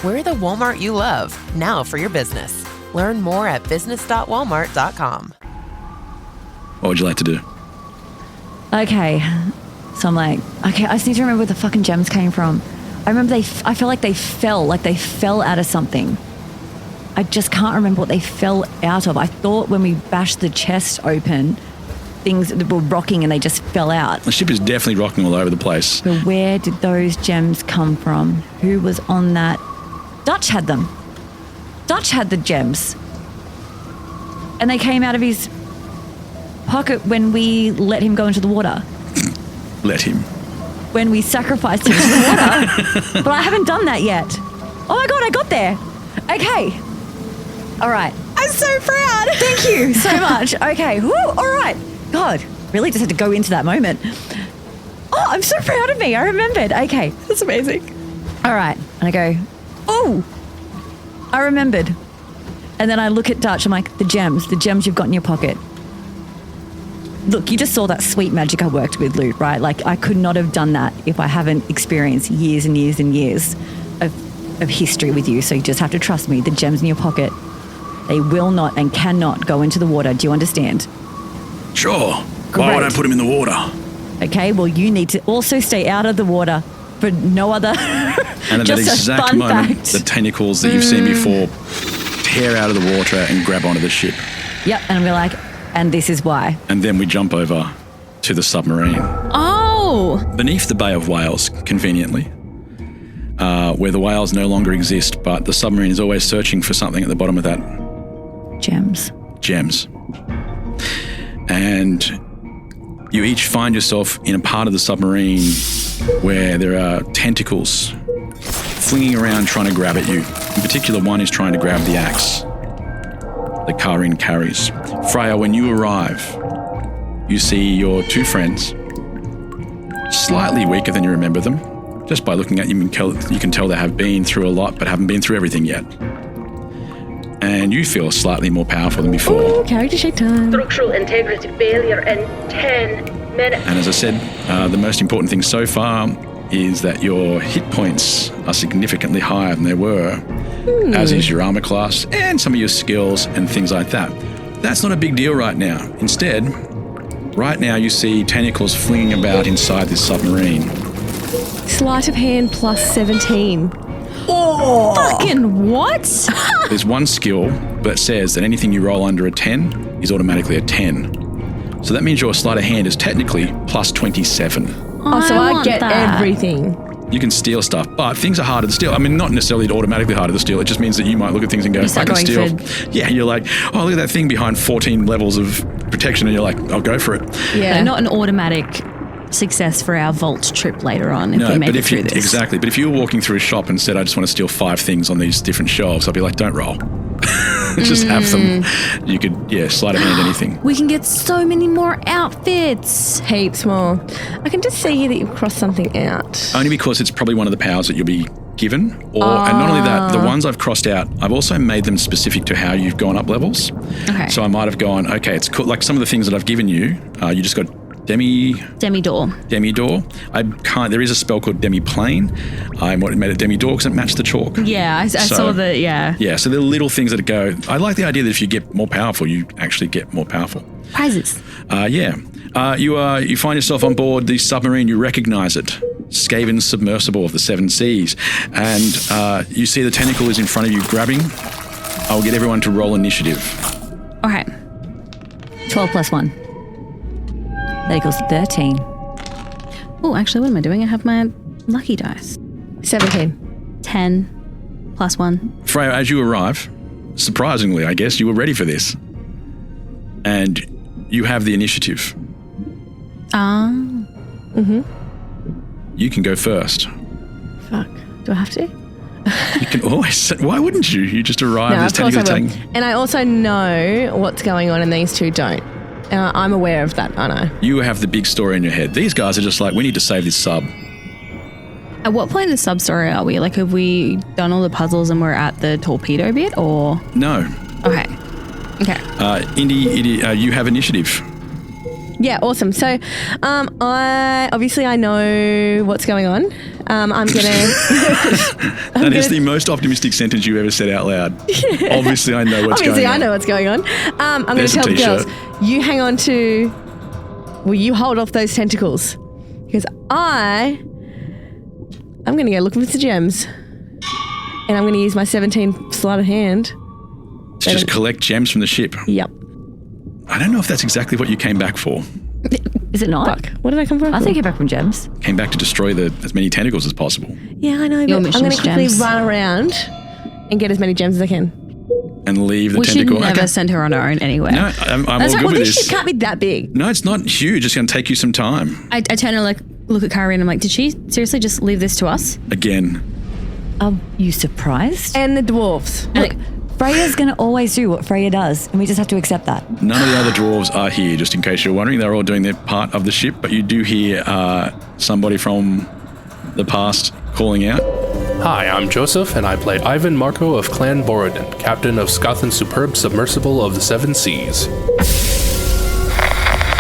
We're the Walmart you love, now for your business. Learn more at business.walmart.com. What would you like to do? Okay. So I'm like, okay, I just need to remember where the fucking gems came from. I remember I feel like they fell out of something. I just can't remember what they fell out of. I thought when we bashed the chest open, things were rocking and they just fell out. The ship is definitely rocking all over the place. But where did those gems come from? Who was on that? Dutch had them. Dutch had the gems. And they came out of his pocket when we let him go into the water. Let him. When we sacrificed him to the water. But I haven't done that yet. Oh my God, I got there. Okay. All right. I'm so proud. Thank you so much. Okay. Woo, all right. God, really just had to go into that moment. Oh, I'm so proud of me. I remembered. Okay. That's amazing. All right. And I go, oh, I remembered. And then I look at Dutch. I'm like, the gems you've got in your pocket. Look, you just saw that sweet magic I worked with, Luke, right? Like, I could not have done that if I haven't experienced years and years and years of history with you. So you just have to trust me. The gems in your pocket, they will not and cannot go into the water. Do you understand? Sure. Great. Why would I put him in the water? Okay, well, you need to also stay out of the water for no other. And at that just exact a fun moment, fact. the tentacles that you've seen before tear out of the water and grab onto the ship. Yep, and we're like, and this is why. And then we jump over to the submarine. Oh! Beneath the Bay of Whales, conveniently, where the whales no longer exist, but the submarine is always searching for something at the bottom of that. Gems. And you each find yourself in a part of the submarine where there are tentacles flinging around trying to grab at you. In particular, one is trying to grab the axe that Kaa'Riin carries. Freya, when you arrive, you see your two friends, slightly weaker than you remember them. Just by looking at them, you can tell they have been through a lot, but haven't been through everything yet. And you feel slightly more powerful than before. Ooh, character sheet time. Structural integrity failure in 10 minutes. And as I said, the most important thing so far is that your hit points are significantly higher than they were, as is your armor class and some of your skills and things like that. That's not a big deal right now. Instead, right now you see tentacles flinging about inside this submarine. Sleight of hand plus 17. Oh! Fucking what? There's one skill that says that anything you roll under a 10 is automatically a 10. So that means your sleight of hand is technically plus 27. Oh, so I get everything. You can steal stuff, but things are harder to steal. I mean, not necessarily automatically harder to steal. It just means that you might look at things and go, I can steal. Yeah, you're like, oh, look at that thing behind 14 levels of protection, and you're like, I'll go for it. Yeah, not an automatic success for our vault trip later on if we make it through this. Exactly, but if you were walking through a shop and said, I just want to steal 5 things on these different shelves, I'd be like, don't roll. Just have them. You could, sleight of hand anything. We can get so many more outfits. Heaps more. I can just see that you've crossed something out. Only because it's probably one of the powers that you'll be given. And not only that, the ones I've crossed out, I've also made them specific to how you've gone up levels. Okay. So I might have gone, okay, it's cool. Like some of the things that I've given you, you just got Demi-door. There is a spell called Demi-plane. I made it Demi-door because it matched the chalk. Yeah, I saw the, Yeah, so there are little things that go, I like the idea that if you get more powerful, you actually get more powerful. Prizes. You find yourself on board the submarine, you recognize it. Skaven's submersible of the 7 seas. And you see the tentacle is in front of you grabbing. I'll get everyone to roll initiative. Okay. 12 plus 1. That equals 13. Oh, actually, what am I doing? I have my lucky dice. 17. 10 plus 1. Freya, as you arrive, surprisingly, I guess, you were ready for this. And you have the initiative. You can go first. Fuck. Do I have to? You can always. Why wouldn't you? You just arrive. No, of course I will. And I also know what's going on and these two don't. I'm aware of that, I know. You have the big story in your head. These guys are just like, we need to save this sub. At what point in the sub story are we? Like, have we done all the puzzles and we're at the torpedo bit, or? No. Okay. Okay. Indy, you have initiative. Yeah, awesome. So, I know what's going on. I'm gonna. That is the most optimistic sentence you've ever said out loud. Yeah. Obviously, I know what's going on. Obviously, I know what's going on. I'm going to tell the girls, you hang on to. Will you hold off those tentacles? Because I'm going to go looking for some gems, and I'm going to use my 17 sleight of hand. To just collect gems from the ship. Yep. I don't know if that's exactly what you came back for. Is it not? Fuck. What did I come from? I think you came back from gems. Came back to destroy as many tentacles as possible. Yeah, I know, but I'm going to quickly run around and get as many gems as I can. And leave the we tentacle. We should never send her on her own anywhere. No, I'm all good with this. This ship can't be that big. No, it's not huge. It's going to take you some time. I turn and look at Kaa'Riin and I'm like, did she seriously just leave this to us? Again. Are you surprised? And the dwarves. Look, Freya's going to always do what Freya does, and we just have to accept that. None of the other dwarves are here, just in case you're wondering. They're all doing their part of the ship, but you do hear somebody from the past calling out. Hi, I'm Joseph, and I played Ivan Marco of Clan Borodin, captain of Scotland's superb submersible of the Seven Seas.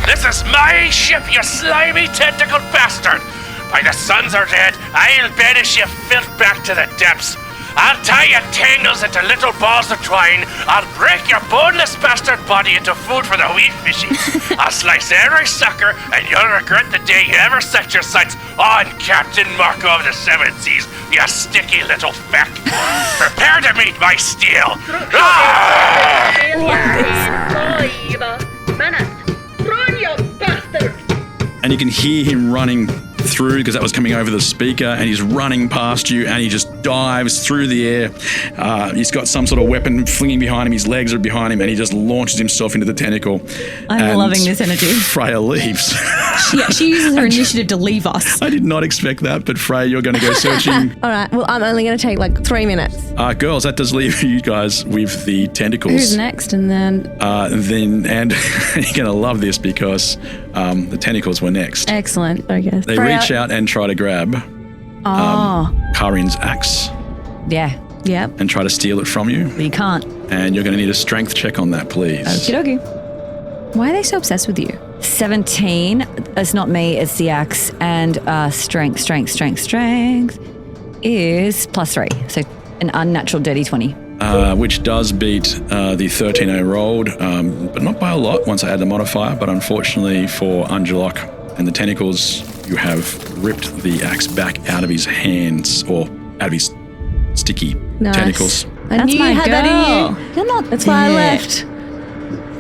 This is my ship, you slimy tentacled bastard! By the suns are dead, I'll banish you filth back to the depths. I'll tie your tangles into little balls of twine. I'll break your boneless bastard body into food for the wee fishies. I'll slice every sucker, and you'll regret the day you ever set your sights on Captain Marco of the Seven Seas, you sticky little feck. Prepare to meet my steel. And you can hear him running through, because that was coming over the speaker, and he's running past you, and he just dives through the air. He's got some sort of weapon flinging behind him. His legs are behind him, and he just launches himself into the tentacle. I'm loving this energy. Freya leaves. She uses her initiative to leave us. I did not expect that, but Freya, you're going to go searching. All right. Well, I'm only going to take 3 minutes. Girls, that does leave you guys with the tentacles. Who's next? And then and you're going to love this, because the tentacles were next. Excellent, I guess. They reach out and try to grab Kaa'Riin's axe. Yeah. Yep. And try to steal it from you. But you can't. And you're going to need a strength check on that, please. Okie dokie. Why are they so obsessed with you? 17. It's not me, it's the axe. And strength is +3. So an unnatural dirty 20. Which does beat the 13 I rolled, but not by a lot once I add the modifier. But unfortunately for Angelok and the tentacles, you have ripped the axe back out of his hands, or out of his sticky tentacles. I knew you had that in you. You're not. That's why I left.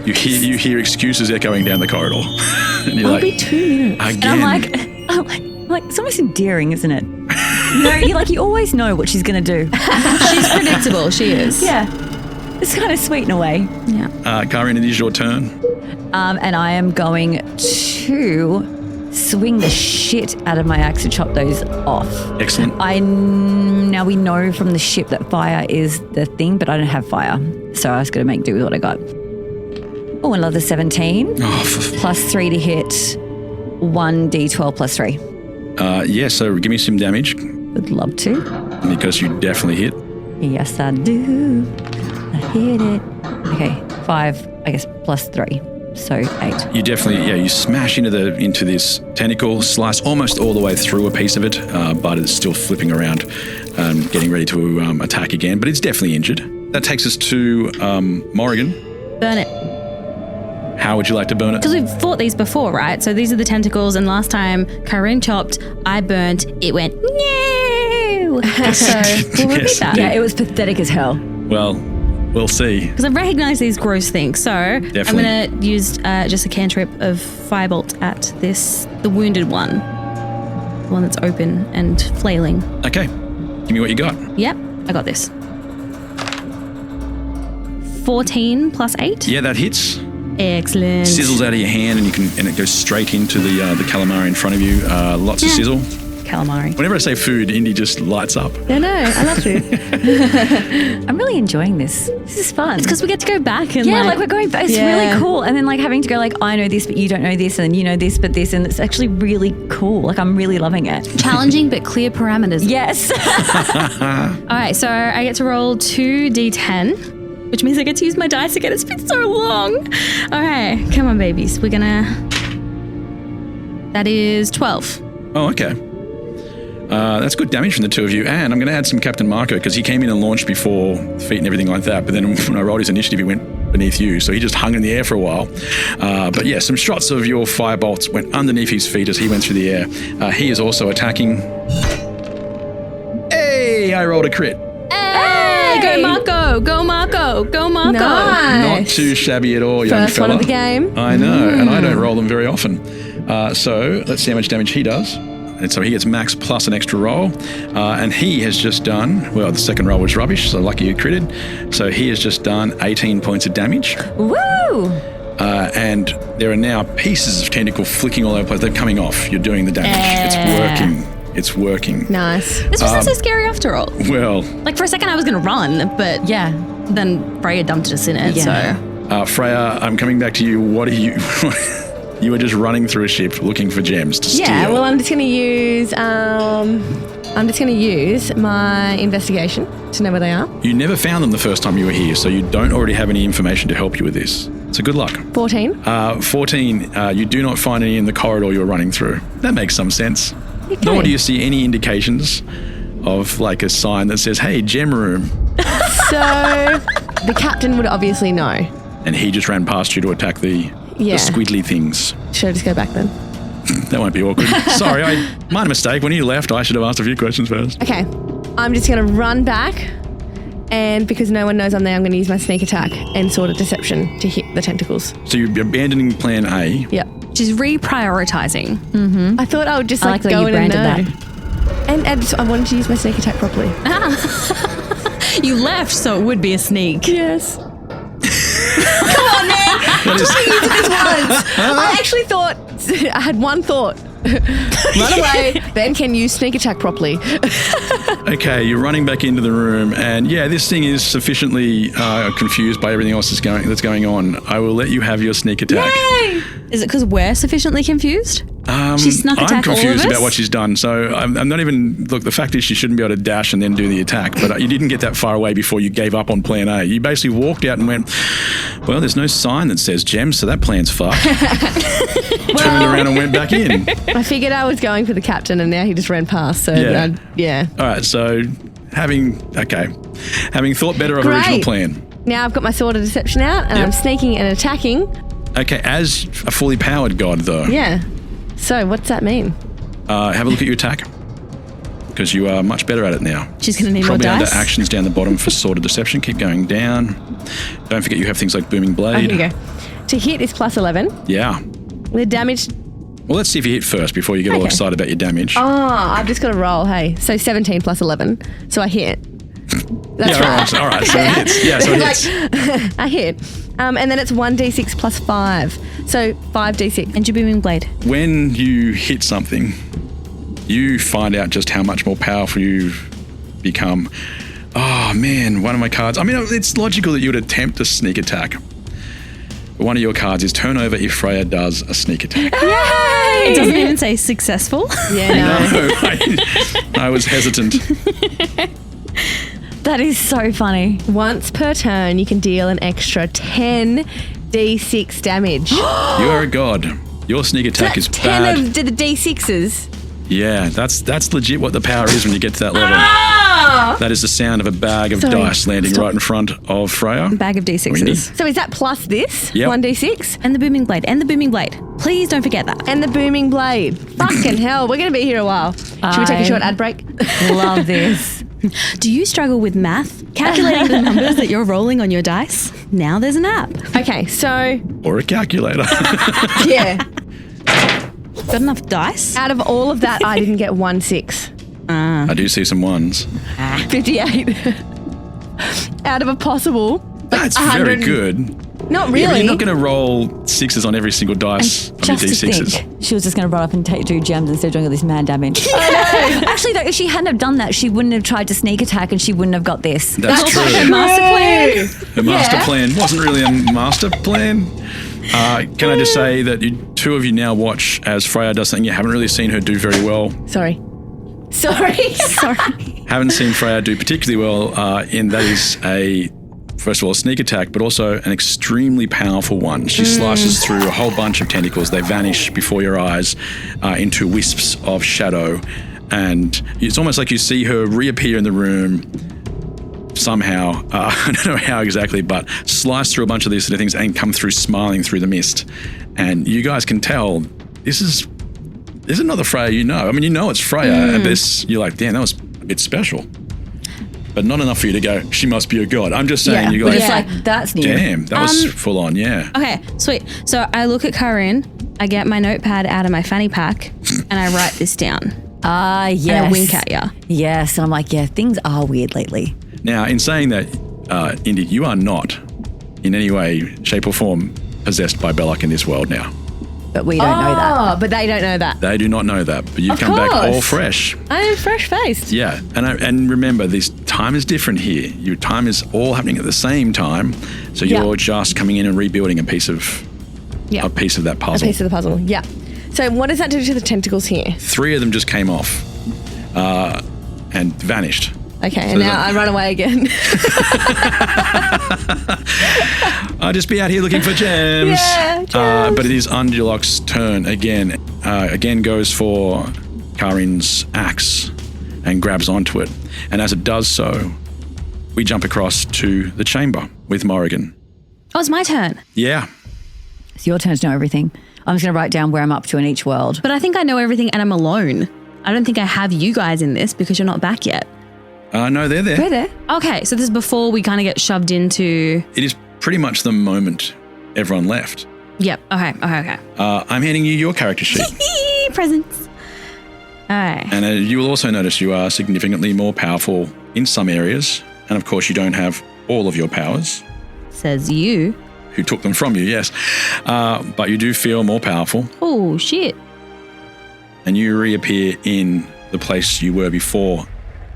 You hear excuses echoing down the corridor. And you're I'll be 2 minutes. Again. And I'm like, it's almost endearing, isn't it? You always know what she's going to do. She's predictable. She is. Yeah. It's kind of sweet in a way. Yeah. Kaa'Riin, it is your turn. And I am going to swing the shit out of my axe to chop those off. Excellent. Now we know from the ship that fire is the thing, but I don't have fire. So I was going to make do with what I got. Oh, another 17. +3 to hit. 1d12 +3. So give me some damage. Would love to. Because you definitely hit. Yes, I do. I hit it. Okay, 5, I guess, +3. So 8. You definitely, you smash into this tentacle, slice almost all the way through a piece of it, but it's still flipping around, getting ready to attack again. But it's definitely injured. That takes us to Morrigan. Burn it. How would you like to burn it? Because we've fought these before, right? So these are the tentacles, and last time Kaa'Riin chopped, I burnt, it went, no! So we'll repeat that. Yeah, it was pathetic as hell. Well, we'll see. Because I recognize these gross things, so Definitely. I'm going to use just a cantrip of Firebolt at the wounded one. The one that's open and flailing. Okay. Give me what you got. Yep, I got this. 14 +8? Yeah, that hits. Excellent. Sizzles out of your hand, and it goes straight into the calamari in front of you. Lots of sizzle. Calamari. Whenever I say food, Indy just lights up. No, I love food. I'm really enjoying this. This is fun. It's because we get to go back and we're going back. It's really cool. And then having to go I know this, but you don't know this, and you know this, but this, and it's actually really cool. I'm really loving it. Challenging but clear parameters. Yes. All right, so I get to roll 2d10. which means I get to use my dice again. It's been so long. Okay, come on, babies. We're gonna... That is 12. Oh, okay. That's good damage from the two of you. And I'm going to add some Captain Marco because he came in and launched before feet and everything like that. But then when I rolled his initiative, he went beneath you. So he just hung in the air for a while. But yeah, some shots of your firebolts went underneath his feet as he went through the air. He is also attacking. Hey, I rolled a crit. Hey, go Marco, go Marco, go Marco. Not too shabby at all, young First fella. one of the game. I know, and I don't roll them very often. So let's see how much damage he does. And so he gets max plus an extra roll. And he has just done, well, the second roll was rubbish, so lucky you critted. So he has just done 18 points of damage. Woo! And there are now pieces of tentacle flicking all over the place. They're coming off. You're doing the damage. It's working. It's working. Nice. This wasn't so scary after all. Well. Like for a second I was going to run, but yeah, then Freya dumped us in it, so. Freya, I'm coming back to you. What are you... You were just running through a ship looking for gems to steal. Yeah, well, I'm just going to use my investigation to know where they are. You never found them the first time you were here, so you don't already have any information to help you with this. So good luck. 14. 14, you do not find any in the corridor you're running through. That makes some sense. Okay. Nor do you see any indications of like a sign that says, hey, gem room. So the captain would obviously know. And he just ran past you to attack the squiddly things. Should I just go back then? That won't be awkward. Sorry, I made a mistake. When you left, I should have asked a few questions first. Okay, I'm just going to run back, and because no one knows I'm there, I'm going to use my sneak attack and sword of deception to hit the tentacles. So you're abandoning plan A. Yep. She's reprioritizing. Mm-hmm. I thought I would just like go in and know. And I wanted to use my sneak attack properly. You left, so it would be a sneak. Yes. Come on, man. Just use this once. I actually thought, I had one thought. Run away, then can use sneak attack properly. Okay, you're running back into the room, and yeah, this thing is sufficiently confused by everything else that's going on. I will let you have your sneak attack. Yay! Is it because we're sufficiently confused? She snuck attack all of us? I'm confused about what she's done, so I'm not even... Look, the fact is she shouldn't be able to dash and then do the attack, but you didn't get that far away before you gave up on plan A. You basically walked out and went, well, there's no sign that says gems, so that plan's fucked. Turned around and went back in. I figured I was going for the captain, and now he just ran past, so yeah. All right, so having thought better of original plan. Now I've got my sword of deception out, and I'm sneaking and attacking. Okay, as a fully powered god, though. Yeah. So what's that mean? Have a look at your attack, because you are much better at it now. She's going to need Probably more dice. Under actions down the bottom for sword of deception. Keep going down. Don't forget you have things like booming blade. Here you go. To hit is plus 11. Yeah. The damage... Well, let's see if you hit first before you get all excited about your damage. Oh, I've just got to roll, hey. So 17 plus 11. So I hit. That's right. All right. So it hits. Yeah, so it hits. I hit. And then it's 1d6 plus 5. So 5d6. And your booming blade. When you hit something, you find out just how much more powerful you've become. Oh, man, one of my cards. I mean, it's logical that you would attempt a sneak attack. But one of your cards is turn over if Freya does a sneak attack. Yay! It doesn't even say successful. Yeah, no. I was hesitant. That is so funny. Once per turn, you can deal an extra 10d6 damage. You are a god. Your sneak attack is 10 bad. 10 of the d6s. Yeah, that's legit what the power is when you get to that level. That is the sound of a bag of dice landing right in front of Freya. Bag of D6s. So is that plus this? Yep. 1d6? And the booming blade. And the booming blade. Please don't forget that. And the booming blade. Fucking hell, we're going to be here a while. Should we take a short ad break? Love this. Do you struggle with math? Calculating the numbers that you're rolling on your dice? Now there's an app. Okay, so... Or a calculator. Yeah. Got enough dice? Out of all of that, I didn't get 1 6. I do see some ones. 58. Out of a possible... That's very good. Not really. Yeah, but you're not going to roll 6s on every single dice on your D6s. She was just going to run up and do gems instead of doing all this mad damage. I know. Actually, though, if she hadn't have done that, she wouldn't have tried to sneak attack and she wouldn't have got this. That's true. Her master plan. The master plan wasn't really a master plan. Can I just say that two of you now watch as Freya does something you haven't really seen her do very well. Sorry. Haven't seen Freya do particularly well, and that is first of all, a sneak attack, but also an extremely powerful one. She slices through a whole bunch of tentacles. They vanish before your eyes into wisps of shadow. And it's almost like you see her reappear in the room somehow. I don't know how exactly, but slice through a bunch of these sort of things and come through smiling through the mist. And you guys can tell this is not the Freya you know. I mean, you know it's Freya, but you're like, damn, that was a bit special. But not enough for you to go, she must be a god. I'm just saying, you guys. But it's like, that's new. Damn, that was full on, yeah. Okay, sweet. So I look at Kaa'Riin, I get my notepad out of my fanny pack, and I write this down. Yes. And I wink at you. Yes, I'm like, yeah, things are weird lately. Now, in saying that, Indy, you are not in any way, shape or form possessed by Belloc in this world now. But we don't know that. Oh, but they don't know that. They do not know that, but you've Of come back course. all fresh. I'm fresh-faced. Yeah, and remember, this time is different here. Your time is all happening at the same time, so you're just coming in and rebuilding a piece of that puzzle. A piece of the puzzle, yeah. So what does that do to the tentacles here? 3 of them just came off and vanished. Okay, and now I run away again. I'll just be out here looking for gems. Yeah, gems. But it is Unduloc's turn again. Again goes for Kaa'Riin's axe and grabs onto it. And as it does so, we jump across to the chamber with Morrigan. Oh, it's my turn. Yeah. It's your turn to know everything. I'm just going to write down where I'm up to in each world. But I think I know everything and I'm alone. I don't think I have you guys in this because you're not back yet. No, they're there. We're there. Okay, so this is before we kind of get shoved into... It is pretty much the moment everyone left. Yep, okay. I'm handing you your character sheet. Presents. All right. And you will also notice you are significantly more powerful in some areas. And of course, you don't have all of your powers. Says you. Who took them from you, yes. But you do feel more powerful. Oh, shit. And you reappear in the place you were before.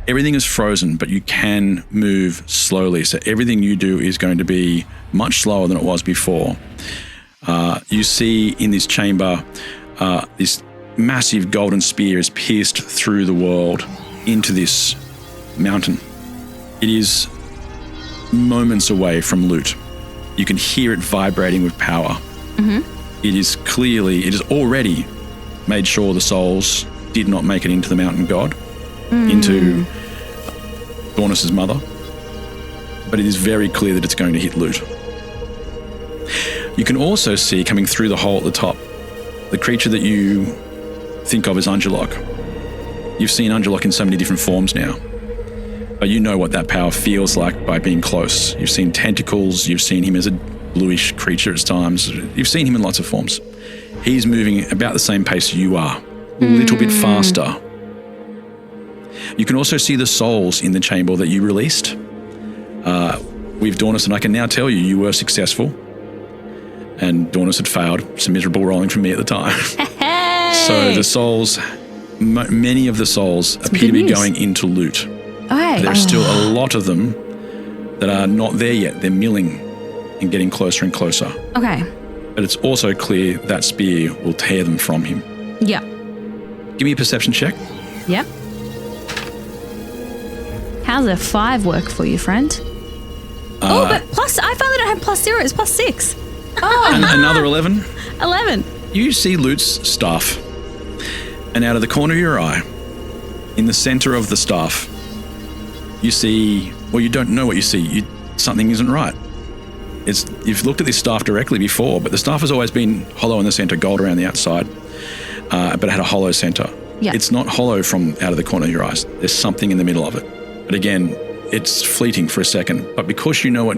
Everything is frozen, but you can move slowly. So everything you do is going to be much slower than it was before. You see in this chamber, this massive golden spear is pierced through the world into this mountain. It is moments away from loot. You can hear it vibrating with power. Mm-hmm. It is already made sure the souls did not make it into the mountain god. Into Dornis's mother, but it is very clear that it's going to hit loot. You can also see coming through the hole at the top, the creature that you think of as Undulok. You've seen Undulok in so many different forms now, but you know what that power feels like by being close. You've seen tentacles, you've seen him as a bluish creature at times, you've seen him in lots of forms. He's moving about the same pace you are, a little bit faster. You can also see the souls in the chamber that you released. With Dornis, and I can now tell you were successful. And Dornis had failed. Some miserable rolling from me at the time. So the souls, many of the souls appear to be going into loot. There's still a lot of them that are not there yet. They're milling and getting closer and closer. Okay. But it's also clear that spear will tear them from him. Yeah. Give me a perception check. Yep. How's a 5 work for you, friend? But plus, I finally don't have +0, it's +6. Oh. Another 11? 11. You see Lute's staff, and out of the corner of your eye, in the center of the staff, you see, well, you don't know what you see. Something isn't right. You've looked at this staff directly before, but the staff has always been hollow in the center, gold around the outside, but it had a hollow center. Yeah. It's not hollow from out of the corner of your eyes. There's something in the middle of it. But again, it's fleeting for a second. But because you know what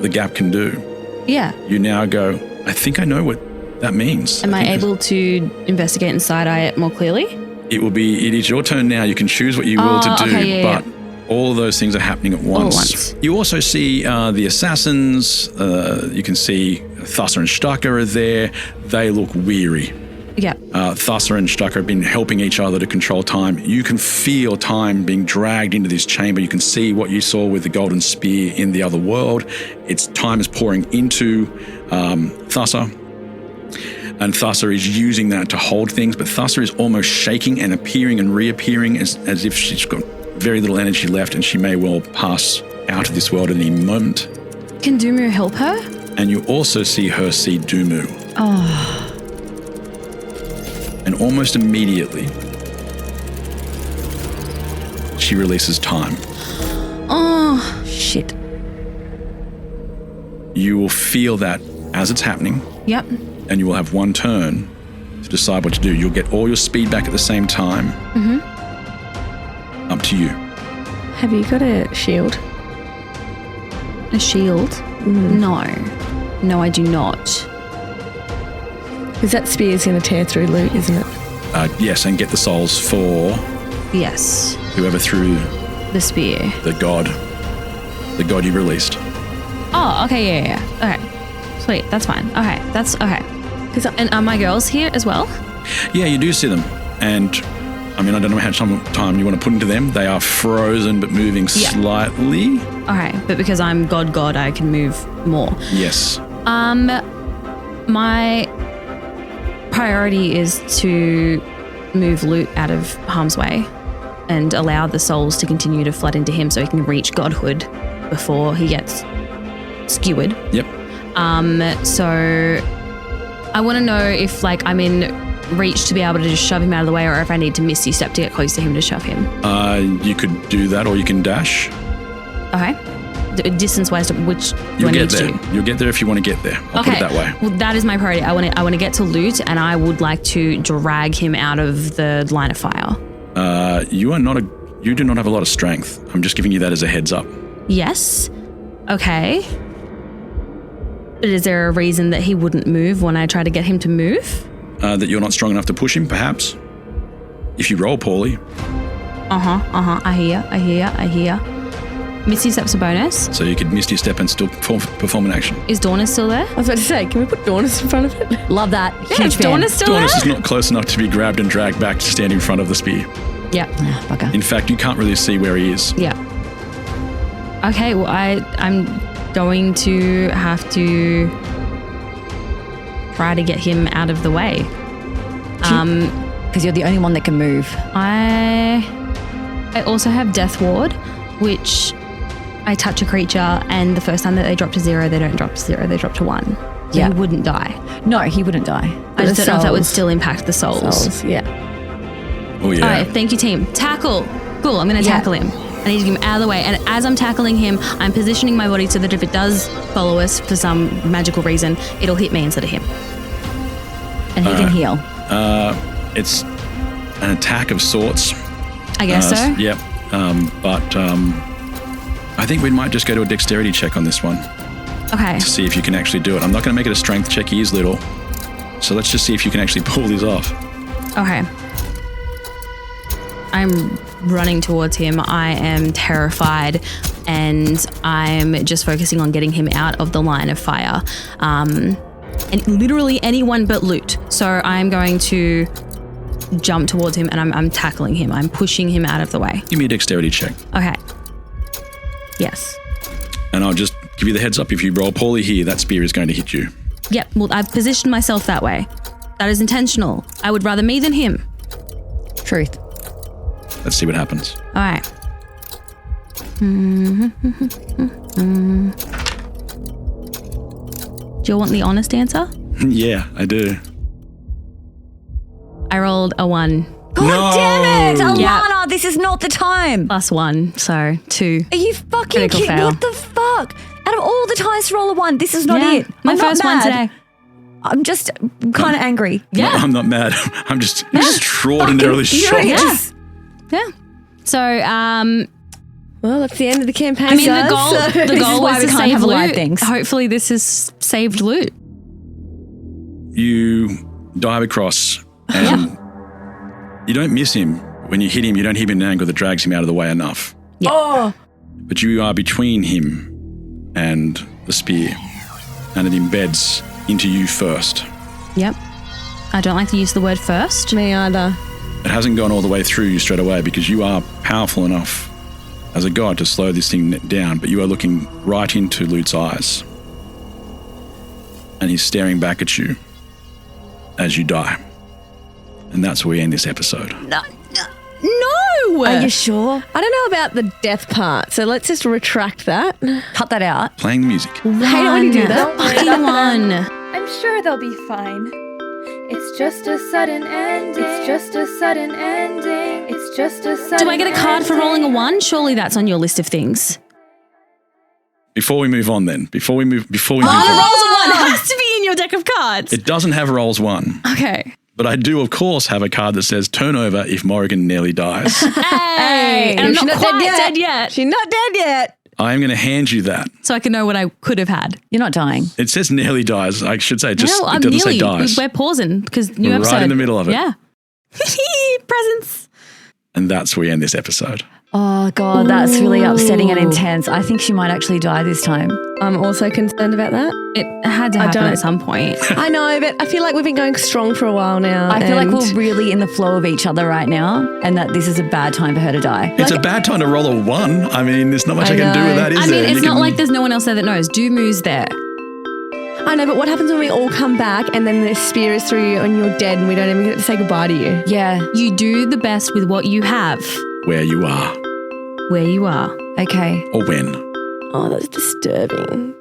the gap can do, yeah, you now go, I think I know what that means. Am I able to investigate and side-eye it more clearly? It is your turn now. You can choose what you will to do, but all of those things are happening at once. All at once. You also see the assassins. You can see Thassa and Stucker are there. They look weary. Yeah. Thassa and Stucker have been helping each other to control time. You can feel time being dragged into this chamber. You can see what you saw with the golden spear in the other world. Time is pouring into Thassa. And Thassa is using that to hold things, but Thassa is almost shaking and appearing and reappearing as if she's got very little energy left and she may well pass out of this world at any moment. Can Dumu help her? And you also see her see Dumu. Oh. And almost immediately, she releases time. Oh. Shit. You will feel that as it's happening. Yep. And you will have one turn to decide what to do. You'll get all your speed back at the same time. Mm-hmm. Up to you. Have you got a shield? A shield? No. No, I do not. Because that spear's going to tear through loot, isn't it? Yes, and get the souls for Yes. whoever threw The spear. the god you released. Oh, okay, yeah. Okay. Sweet, that's fine. Okay, that's okay. And are my girls here as well? Yeah, you do see them. And I mean, I don't know how much time you want to put into them. They are frozen but moving slightly. Okay, but because I'm God, I can move more. Yes. My priority is to move loot out of harm's way and allow the souls to continue to flood into him so he can reach godhood before he gets skewered. Yep. So I want to know if like I'm in reach to be able to just shove him out of the way, or if I need to misty step to get close to him to shove him. You could do that, or you can dash. Okay. Distance-wise, which do You'll I need get there. to do? You'll get there if you want to get there. I'll put it that way. Well, that is my priority. I want to get to loot, and I would like to drag him out of the line of fire. You do not have a lot of strength. I'm just giving you that as a heads up. Yes. Okay. But is there a reason that he wouldn't move when I try to get him to move? That you're not strong enough to push him, perhaps. If you roll poorly. I hear. Misty Step's a bonus. So you could Misty Step and still perform an action. Is Dornus still there? I was about to say, can we put Dornus in front of it? Love that. Yeah, Huge is fan. Dornus still Dornus is there? not close enough to be grabbed and dragged back to stand in front of the spear. Yeah. Bugger. In fact, you can't really see where he is. Yeah. Okay, well, I'm going to have to try to get him out of the way. Because you're the only one that can move. I also have Death Ward, which I touch a creature, and the first time that they drop to 0, they don't drop to 0, they drop to 1. So Yeah. he wouldn't die. No, he wouldn't die. I just don't know if that would souls. still impact the souls. Yeah. Oh, yeah. All right, thank you, team. Tackle. Cool, I'm going to tackle him. I need to get him out of the way. And as I'm tackling him, I'm positioning my body so that if it does follow us for some magical reason, it'll hit me instead of him. And he can heal. It's an attack of sorts. I guess so. Yep. But I think we might just go to a dexterity check on this one Okay. to see if you can actually do it. I'm not going to make it a strength check. He is little. So let's just see if you can actually pull this off. Okay. I'm running towards him. I am terrified, and I'm just focusing on getting him out of the line of fire. And literally anyone but loot. So I'm going to jump towards him, and I'm tackling him. I'm pushing him out of the way. Give me a dexterity check. Okay. Yes. And I'll just give you the heads up. If you roll poorly here, that spear is going to hit you. Yep. Well, I've positioned myself that way. That is intentional. I would rather me than him. Truth. Let's see what happens. All right. Do you want the honest answer? Yeah, I do. I rolled a 1. God damn it! Alana, Yeah. this is not the time. +1, so 2. Are you fucking Critical kidding? fail. What the fuck? Out of all the times to roll a 1, this is not Yeah, it. my I'm not first one mad. today. I'm just kind of angry. No, I'm not mad. I'm just extraordinarily shocked. Yeah. So, well, that's the end of the campaign. I mean, the guys. goal is was why we to can't save have live loot. things. Hopefully, this is saved loot. You dive across and you don't miss him. When you hit him, you don't hit him in an angle that drags him out of the way enough. Yeah. Oh, But you are between him and the spear, and it embeds into you first. Yep. I don't like to use the word first. me either. It hasn't gone all the way through you straight away because you are powerful enough as a god to slow this thing down, but you are looking right into Lute's eyes. And he's staring back at you as you die. And that's where we end this episode. No! Are you sure? I don't know about the death part, so let's just retract that. Cut that out. Playing the music. I hate it when you do that. Fucking one. I'm sure they'll be fine. It's just a sudden ending. It's just a sudden ending. It's just a sudden Do I get a card for rolling a 1? Surely that's on your list of things. Before we move on then, before we move rolls a 1 on. has to be in your deck of cards. It doesn't have rolls 1. Okay. But I do, of course, have a card that says turn over if Morrigan nearly dies. Hey, and I'm not quite dead yet. She's not dead yet. I am going to hand you that. So I can know what I could have had. You're not dying. It says nearly dies. I should say, just No, it I'm doesn't say nearly. dies. We're pausing because new We're episode. right in the middle of it. Yeah. Presents. And that's where we end this episode. Oh, God, that's really upsetting and intense. I think she might actually die this time. I'm also concerned about that. It had to happen at some point. I know, but I feel like we've been going strong for a while now. I feel like we're really in the flow of each other right now and that this is a bad time for her to die. It's a bad time to roll a 1. I mean, there's not much I can do with that, is there? I mean, it's not like there's no one else there that knows. Dumu's there. I know, but what happens when we all come back and then the spear is through you and you're dead and we don't even get to say goodbye to you? Yeah. You do the best with what you have. Where you are. Where you are. Okay. Or when. Oh, that's disturbing.